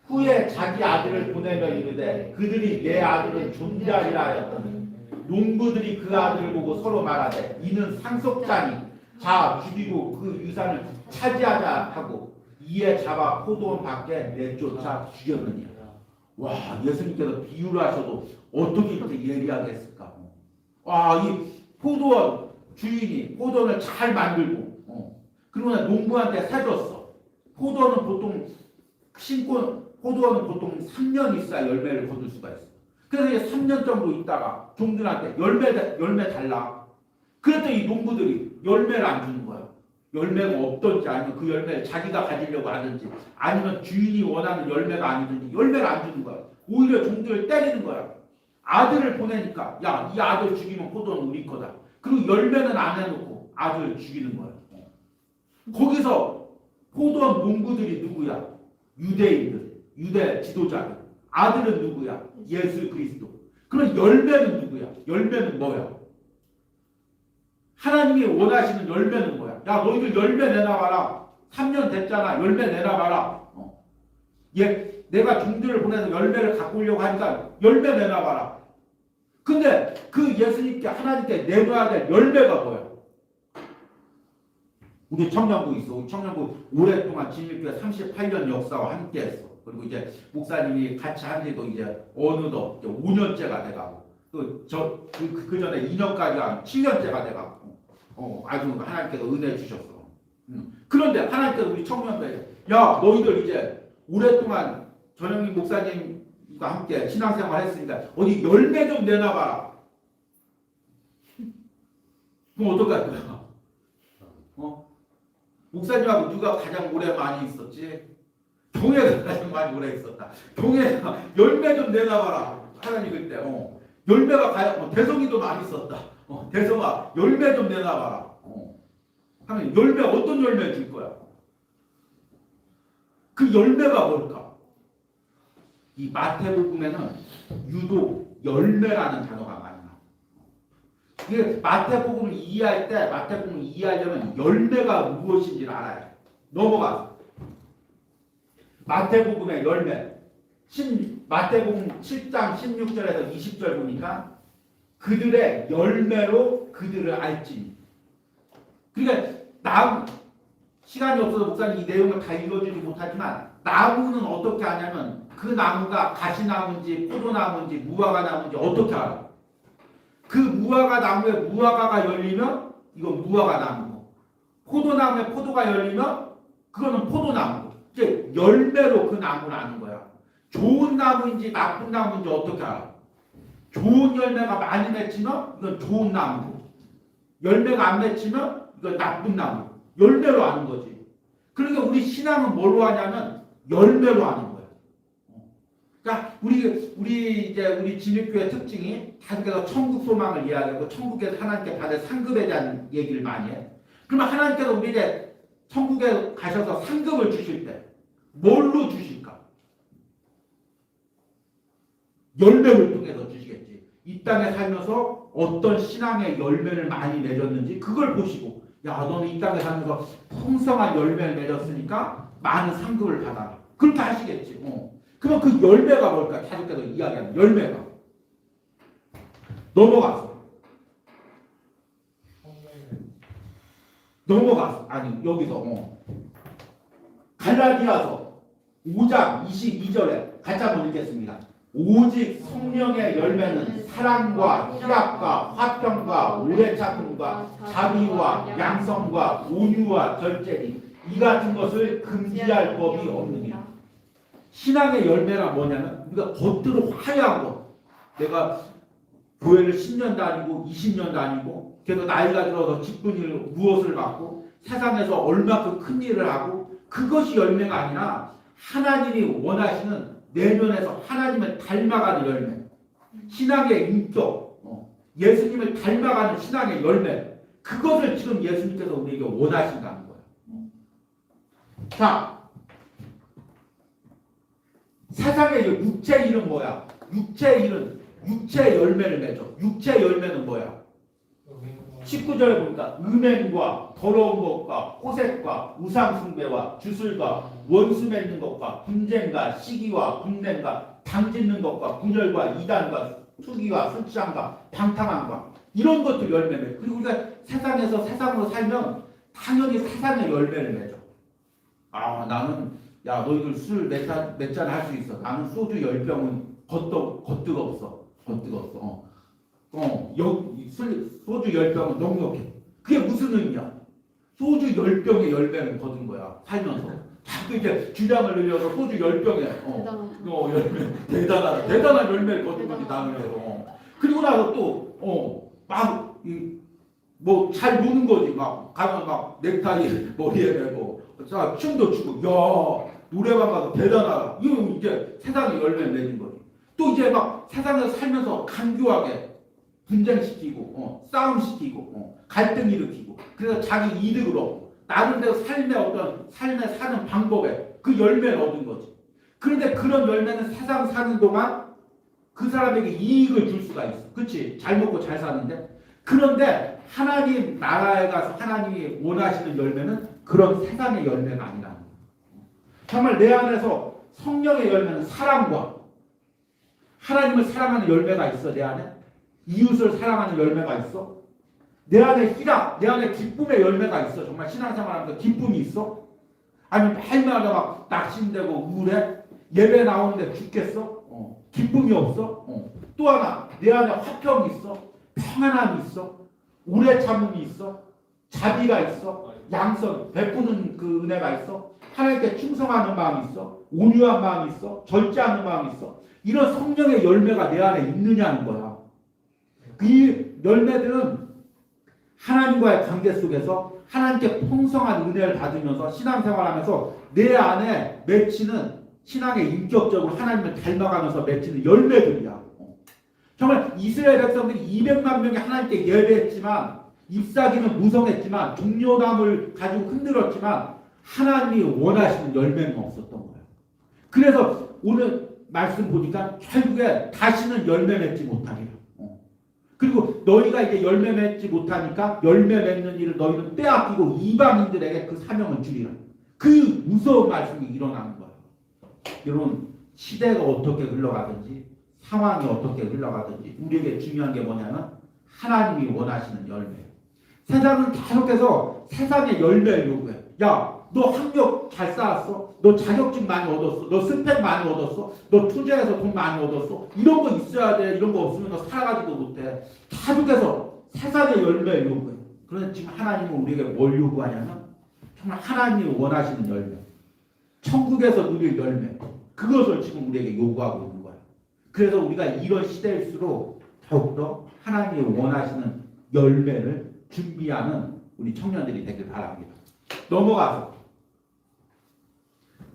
후에 자기 아들을 보내며 이르되 그들이 내 아들은 존재하리라 하였더니 농부들이 그 아들을 보고 서로 말하되 이는 상속자니 자 죽이고 그 유산을 차지하자 하고 이에 잡아 포도원 밖에 내쫓아 죽였느니라. 와, 예수님께서 비유를 하셔도 어떻게 이렇게 예리하게 했을까? 와, 이 포도원 주인이 포도원을 잘 만들고 그러면 농부한테 사줬어. 포도원은 보통 포도원은 보통 3년 있어야 열매를 거둘 수가 있어. 그래서 이제 3년 정도 있다가 종들한테 열매 달라. 그랬더니 농부들이 열매를 안 주는 거야. 열매가 없던지 아니면 그 열매를 자기가 가지려고 하든지 아니면 주인이 원하는 열매가 아니든지 열매를 안 주는 거야. 오히려 종들을 때리는 거야. 아들을 보내니까 야, 이 아들 죽이면 포도는 우리 거다. 그리고 열매는 안 해놓고 아들을 죽이는 거야. 거기서 포도원 농부들이 누구야? 유대인들, 유대 지도자들. 아들은 누구야? 예수 그리스도. 그럼 열매는 누구야? 열매는 뭐야? 하나님이 원하시는 열매는 뭐야? 야, 너희들 열매 내놔봐라. 3년 됐잖아. 열매 내놔봐라. 내가 종들을 보내서 열매를 갖고 오려고 하니까 열매 내놔봐라. 근데 그 예수님께 하나님께 내놔야 될 열매가 뭐야? 우리 청년부 있어. 우리 청년부 오랫동안 진립교회 38년 역사와 함께했어. 그리고 이제 목사님이 같이 한 지도 이제 어느덧 5년째가 돼가고 또 그 전에 2년까지 한 7년째가 돼가고 아주 하나님께서 은혜 주셨어. 그런데 하나님께서 우리 청년부에 야, 너희들 이제 오랫동안 전영민 목사님과 함께 신앙생활 했으니까 어디 열매 좀 내놔봐라. 그럼 어떡할 거야? 목사님하고 누가 가장 오래 많이 있었지? 교회가 가장 많이 오래 있었다. 교회가 열매 좀 내놔봐라. 하나님 그때 열매가 가장 대성이도 많이 있었다. 대성아 열매 좀 내놔봐라. 하면 열매 어떤 열매 줄 거야? 그 열매가 뭘까? 이 마태복음에는 유독 열매라는 단어가 많이 나와. 이게 마태복음을 이해할 때 마태복음을 이해하려면 열매가 무엇인지를 알아야 돼. 넘어가. 마태복음의 열매. 마태복음 7장 16절에서 20절 보니까 그들의 열매로 그들을 알지니. 그러니까 시간이 없어서 목사님 이 내용을 다 읽어주지 못하지만 나무는 어떻게 하냐면 그 나무가 가시나무인지 포도나무인지 무화과나무인지 어떻게 알아? 그 무화과 나무에 무화과가 열리면 이건 무화과 나무고 포도나무에 포도가 열리면 그거는 포도나무고 이제 열매로 그 나무를 아는 거야. 좋은 나무인지 나쁜 나무인지 어떻게 알아? 좋은 열매가 많이 맺히면 이건 좋은 나무고 열매가 안 맺히면 이건 나쁜 나무. 열매로 아는 거지. 그러니까 우리 신앙은 뭘로 하냐면 열매로 아는 거야. 그러니까 우리 진입교회 특징이 다들께서 천국 소망을 이야기하고 천국에서 하나님께 받을 상급에 대한 얘기를 많이 해. 그러면 하나님께서 우리에게 천국에 가셔서 상급을 주실 때 뭘로 주실까? 열매를 통해서 주시겠지. 이 땅에 살면서 어떤 신앙의 열매를 많이 맺었는지 그걸 보시고 야, 너는 이 땅에 살면서 풍성한 열매를 맺었으니까 많은 상급을 받아라. 그렇게 하시겠지. 그럼 그 열매가 뭘까? 계속해서 이야기하는 열매가. 넘어갔어. 아니 여기서 갈라디아서 5장 22절에 같이 한번 읽겠습니다. 오직 성령의 열매는 사랑과 희락과 화평과 오래 참음과 자비와 양성과 온유와 절제니 이 같은 것을 금지할 법이 없느니라. 신앙의 열매가 뭐냐면 우리가 겉으로 화려한 것. 내가 교회를 10년 다니고 20년 다니고 그래도 나이가 들어서 직분을 무엇을 받고 세상에서 얼마큼 큰 일을 하고 그것이 열매가 아니라 하나님이 원하시는 내면에서 하나님을 닮아가는 열매, 신앙의 인격, 예수님을 닮아가는 신앙의 열매. 그것을 지금 예수님께서 우리에게 원하신다는 거예요. 자, 세상의 육체 일은 뭐야? 육체 일은 육체 열매를 맺어. 육체 열매는 뭐야? 19절에 보니까 음행과 더러운 것과 호색과 우상숭배와 주술과 원수 맺는 것과 분쟁과 시기와 분냄과 당짓는 것과 분열과 이단과 투기와 술취함과 방탕함과 이런 것들 열매를. 그리고 우리가 세상에서 세상으로 살면 당연히 세상의 열매를 맺어. 아, 나는 야 너희들 술 몇 잔 할 수 있어. 나는 소주 10병은 겉뜨거 없어. 소주 10병은 넉넉해. 그게 무슨 의미야? 소주 10병의 열매를 거둔 거야. 살면서. 자꾸 이제 주량을 늘려서 소주 10병에 열매. 대단한 열매를 거둔 거지 나는. 그리고 나서 또 뭐 잘 노는 거지. 막 가면 막 넥타이 머리에 메고 자 춤도 추고 야 노래방 가서 대단하다. 이거 이제 세상의 열매를 맺는 거지. 또 이제 막 세상에서 살면서 간교하게 분쟁시키고 싸움시키고 갈등 일으키고 그래서 자기 이득으로 나름대로 삶의 사는 방법에 그 열매를 얻은 거지. 그런데 그런 열매는 세상 사는 동안 그 사람에게 이익을 줄 수가 있어. 그렇지? 잘 먹고 잘 사는데. 그런데 하나님 나라에 가서 하나님이 원하시는 열매는 그런 세상의 열매가 아니라는 거예요. 정말 내 안에서 성령의 열매는 사랑과 하나님을 사랑하는 열매가 있어. 내 안에 이웃을 사랑하는 열매가 있어. 내 안에 희락, 내 안에 기쁨의 열매가 있어. 정말 신앙생활하면서 기쁨이 있어. 아니면 매일마다 막 낙심되고 우울해. 예배 나오는데 죽겠어. 기쁨이 없어. 또 하나 내 안에 화평이 있어. 평안함이 있어. 오래 참음이 있어. 자비가 있어. 양선 베푸는 그 은혜가 있어. 하나님께 충성하는 마음이 있어. 온유한 마음이 있어. 절제하는 마음이 있어. 이런 성령의 열매가 내 안에 있느냐는 거야. 이 열매들은 하나님과의 관계 속에서 하나님께 풍성한 은혜를 받으면서 신앙생활하면서 내 안에 맺히는 신앙의 인격적으로 하나님을 닮아가면서 맺히는 열매들이야. 정말 이스라엘 백성들이 200만 명이 하나님께 예배했지만 잎사귀는 무성했지만 종려나무를 가지고 흔들었지만 하나님이 원하시는 열매는 없었던 거예요. 그래서 오늘 말씀 보니까 결국에 다시는 열매 맺지 못하리라. 그리고 너희가 이제 열매 맺지 못하니까 열매 맺는 일을 너희는 빼앗기고 이방인들에게 그 사명을 주리라. 그 무서운 말씀이 일어나는 거예요. 여러분 시대가 어떻게 흘러가든지 상황이 어떻게 흘러가든지 우리에게 중요한 게 뭐냐면 하나님이 원하시는 열매. 세상은 계속해서 세상의 열매를 요구해. 야, 너 학력 잘 쌓았어? 너 자격증 많이 얻었어? 너 스펙 많이 얻었어? 너 투자해서 돈 많이 얻었어? 이런 거 있어야 돼. 이런 거 없으면 너 살아가지도 못해. 계속해서 세상의 열매를 요구해. 그런데 지금 하나님은 우리에게 뭘 요구하냐면 정말 하나님이 원하시는 열매. 천국에서 누릴 열매. 그것을 지금 우리에게 요구하고 있는 거야. 그래서 우리가 이런 시대일수록 더욱더 하나님이 원하시는 열매를 준비하는 우리 청년들이 되길 바랍니다. 넘어가서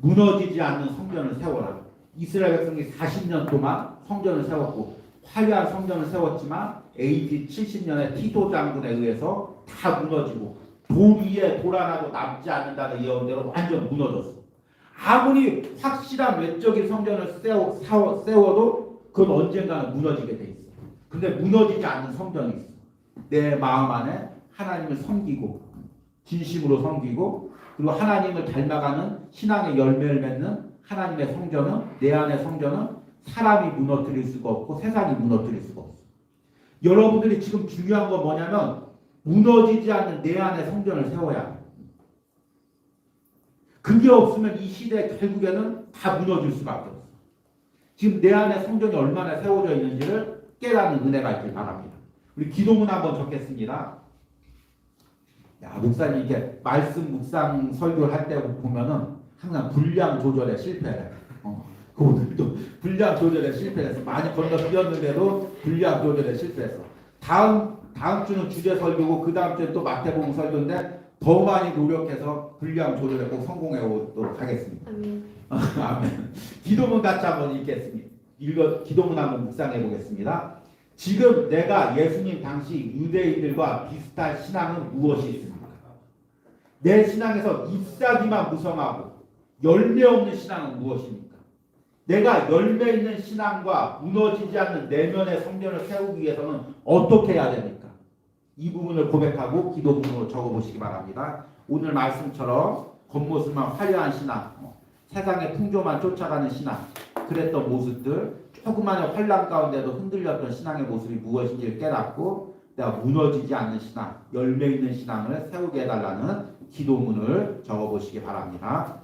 무너지지 않는 성전을 세워라. 이스라엘 백성이 40년 동안 성전을 세웠고 화려한 성전을 세웠지만 AD 70년에 티도 장군에 의해서 다 무너지고 돌 위에 돌 하나도 남지 않는다는 예언대로 완전 무너졌어. 아무리 확실한 외적인 성전을 세워도 그건 언젠가는 무너지게 돼 있어. 근데 무너지지 않는 성전이 있어. 내 마음 안에 하나님을 섬기고 진심으로 섬기고 그리고 하나님을 닮아가는 신앙의 열매를 맺는 하나님의 성전은 내 안의 성전은 사람이 무너뜨릴 수가 없고 세상이 무너뜨릴 수가 없어. 여러분들이 지금 중요한 건 뭐냐면 무너지지 않는 내 안의 성전을 세워야 해. 그게 없으면 이 시대 결국에는 다 무너질 수밖에 없어. 지금 내 안에 성전이 얼마나 세워져 있는지를 깨닫는 은혜가 있길 바랍니다. 우리 기도문 한번 적겠습니다. 야, 목사님 이게 말씀 묵상 설교를 할 때 보면은 항상 분량 조절에 실패해. 오늘도 분량 조절에 실패했어. 많이 건너뛰었는데도 분량 조절에 실패했어. 다음 주는 주제 설교고 그 다음 주에 또 마태복음 설교인데 더 많이 노력해서 분량 조절에 꼭 성공해 오도록 하겠습니다. 아멘. 기도문 같이 한번 읽겠습니다. 기도문 한번 묵상해 보겠습니다. 지금 내가 예수님 당시 유대인들과 비슷한 신앙은 무엇이 있습니까? 내 신앙에서 잎사귀만 무성하고 열매 없는 신앙은 무엇입니까? 내가 열매 있는 신앙과 무너지지 않는 내면의 성전을 세우기 위해서는 어떻게 해야 됩니까? 이 부분을 고백하고 기도 부분으로 적어보시기 바랍니다. 오늘 말씀처럼 겉모습만 화려한 신앙, 세상의 풍조만 쫓아가는 신앙, 그랬던 모습들, 조그마한 환란 가운데도 흔들렸던 신앙의 모습이 무엇인지를 깨닫고 내가 무너지지 않는 신앙, 열매 있는 신앙을 세우게 해달라는 기도문을 적어보시기 바랍니다.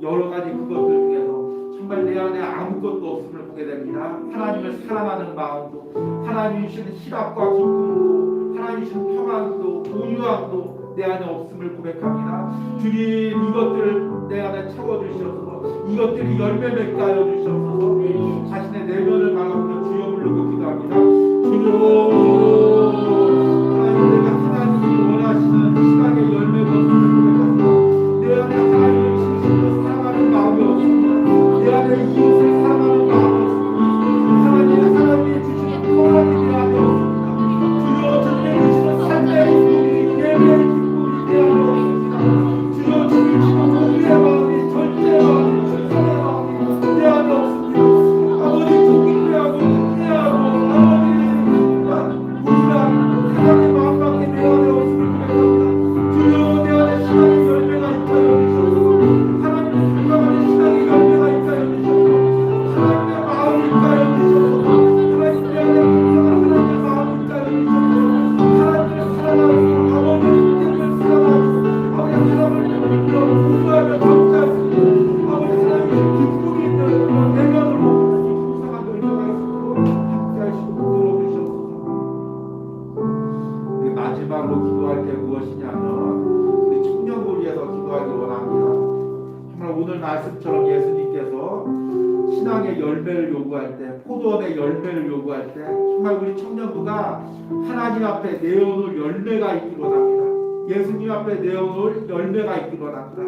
여러 가지 그것들 중에서 정말 내 안에 아무것도 없음을 보게 됩니다. 하나님을 사랑하는 마음도, 하나님 주시는 희락과 기쁨도, 하나님 주시는 평안도, 온유함도 내 안에 없음을 고백합니다. 주님, 이것들을 내 안에 채워주셔서 이것들이 열매 맺게 하여 주셔서 자신의 내면을 바라보며 주여 부르고 기도합니다. 주여, 하나님, 내가 하나님이 원하시는 시간의 열매가 없음을 고백합니다. 내 안에 하나님을 진심으로 사랑하는 마음이 없습니다. 내 안에 이웃을 사랑하는 마음이 없습니다. 하나님이 주시는 평안이 내 안에 없습니다. 주여, 주님의 주시는 삶의 기쁨이, 예배의 기쁨이 내 안에 없습니다. 주여, 주님 주시는 우리의 마음이, 절제의 마음이, 충성의 마음이 내 안에 없습니다. 아버지, 포도원의 열매를 요구할 때 정말 우리 청년부가 하나님 앞에 내어놓을 열매가 있기로 합니다. 예수님 앞에 내어놓을 열매가 있기로 합니다.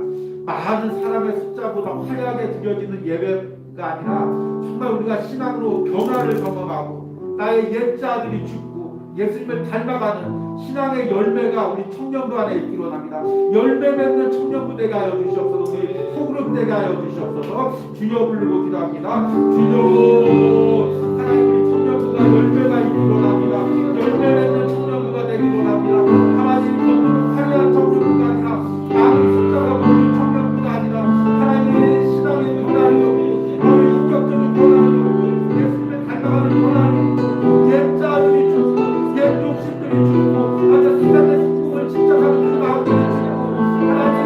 많은 사람의 숫자보다 화려하게 드려지는 예배가 아니라 정말 우리가 신앙으로 변화를 경험하고 나의 옛자들이 죽고 예수님을 닮아가는 신앙의 열매가 우리 청년부 안에 있기로 합니다. 열매 맺는 청년부 되게 하여 주시옵소서. 우리 소그룹 되게 하여 주시옵소서. 주여 부르고 기도합니다. 주여 하나님 우리 청년부가 열매가 있기로 합니다. 열매 맺는 청년부가 되기로 합니다. 하나님 겉으로 화려한 청년부가 아니라 많은 숫자가 모이는 청년부가 아니라 하나님의 신앙의 변화를 겪고 너의 인격적인 변화를 겪고 예수님을 닮아가는 변화를 겪고 옛자들이 죽고 옛 욕심들이 죽고 아주 세상의 축복을 집착하는 그 마음들이 죽고 하나님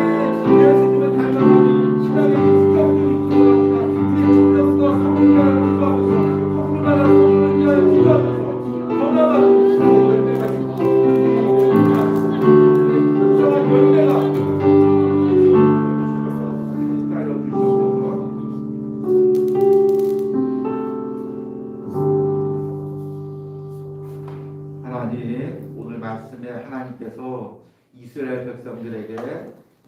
예수님을 닮아가는 신앙의 인격들이 있기로 합니다. 우리 청년부가 성을 위하여 기도하면서 성을 나라 성을 위하여 기도하면서 변화가는 신앙의 열매가 있고 이상한 열매가 하나님 오늘 말씀에 하나님께서 이스라엘 백성들에게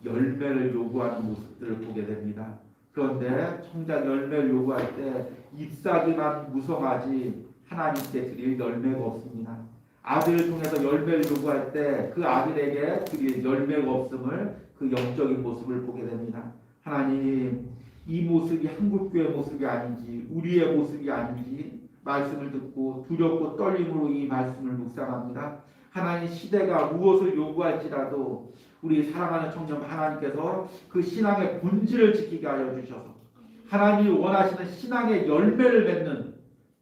열매를 요구하는 모습들을 보게 됩니다. 그런데 정작 열매를 요구할 때 잎사귀만 무성하지 하나님께 드릴 열매가 없습니다. 아들을 통해서 열매를 요구할 때 그 아들에게 드릴 열매가 없음을 그 영적인 모습을 보게 됩니다. 하나님 이 모습이 한국교회 모습이 아닌지 우리의 모습이 아닌지 말씀을 듣고 두렵고 떨림으로 이 말씀을 묵상합니다. 하나님 시대가 무엇을 요구할지라도 우리 사랑하는 청년 하나님께서 그 신앙의 본질을 지키게 하여 주셔서 하나님이 원하시는 신앙의 열매를 맺는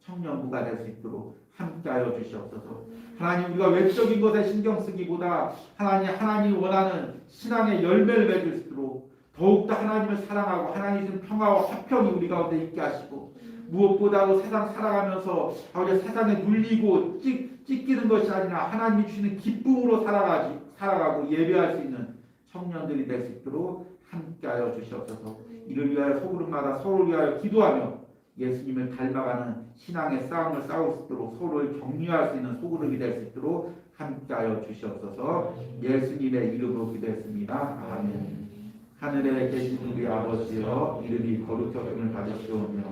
청년부가 될 수 있도록 함께하여 주시옵소서. 하나님 우리가 외적인 것에 신경 쓰기보다 하나님이 원하는 신앙의 열매를 맺을 수 있도록 더욱더 하나님을 사랑하고 하나님 주신 평화와 화평이 우리 가운데 있게 하시고 무엇보다도 세상 살아가면서 세상에 눌리고 찢기는 것이 아니라 하나님이 주시는 기쁨으로 살아가고 예배할 수 있는 청년들이 될 수 있도록 함께하여 주시옵소서. 이를 위하여 소그룹마다 서로를 위하여 기도하며 예수님을 닮아가는 신앙의 싸움을 싸울 수 있도록 서로를 격려할 수 있는 소그룹이 될 수 있도록 함께하여 주시옵소서. 예수님의 이름으로 기도했습니다. 아멘. 하늘에 계신 우리 아버지여 이름이 거룩하심을 받으시오며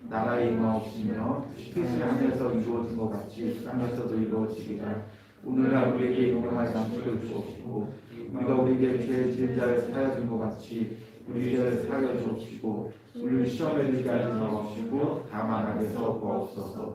나라의 임하옵시며 뜻이 하늘에서 이루어진 것 같이 땅에서도 이루어지리라. 오늘날 우리에게 일용할 양식을 주옵시고 우리가 우리에게 죄 지은 자를 사하여 준 것 같이 우리 죄를 사하여 주옵시고 우리를 시험에 들게 하지 마옵시고 다만 악에서 구하옵소서.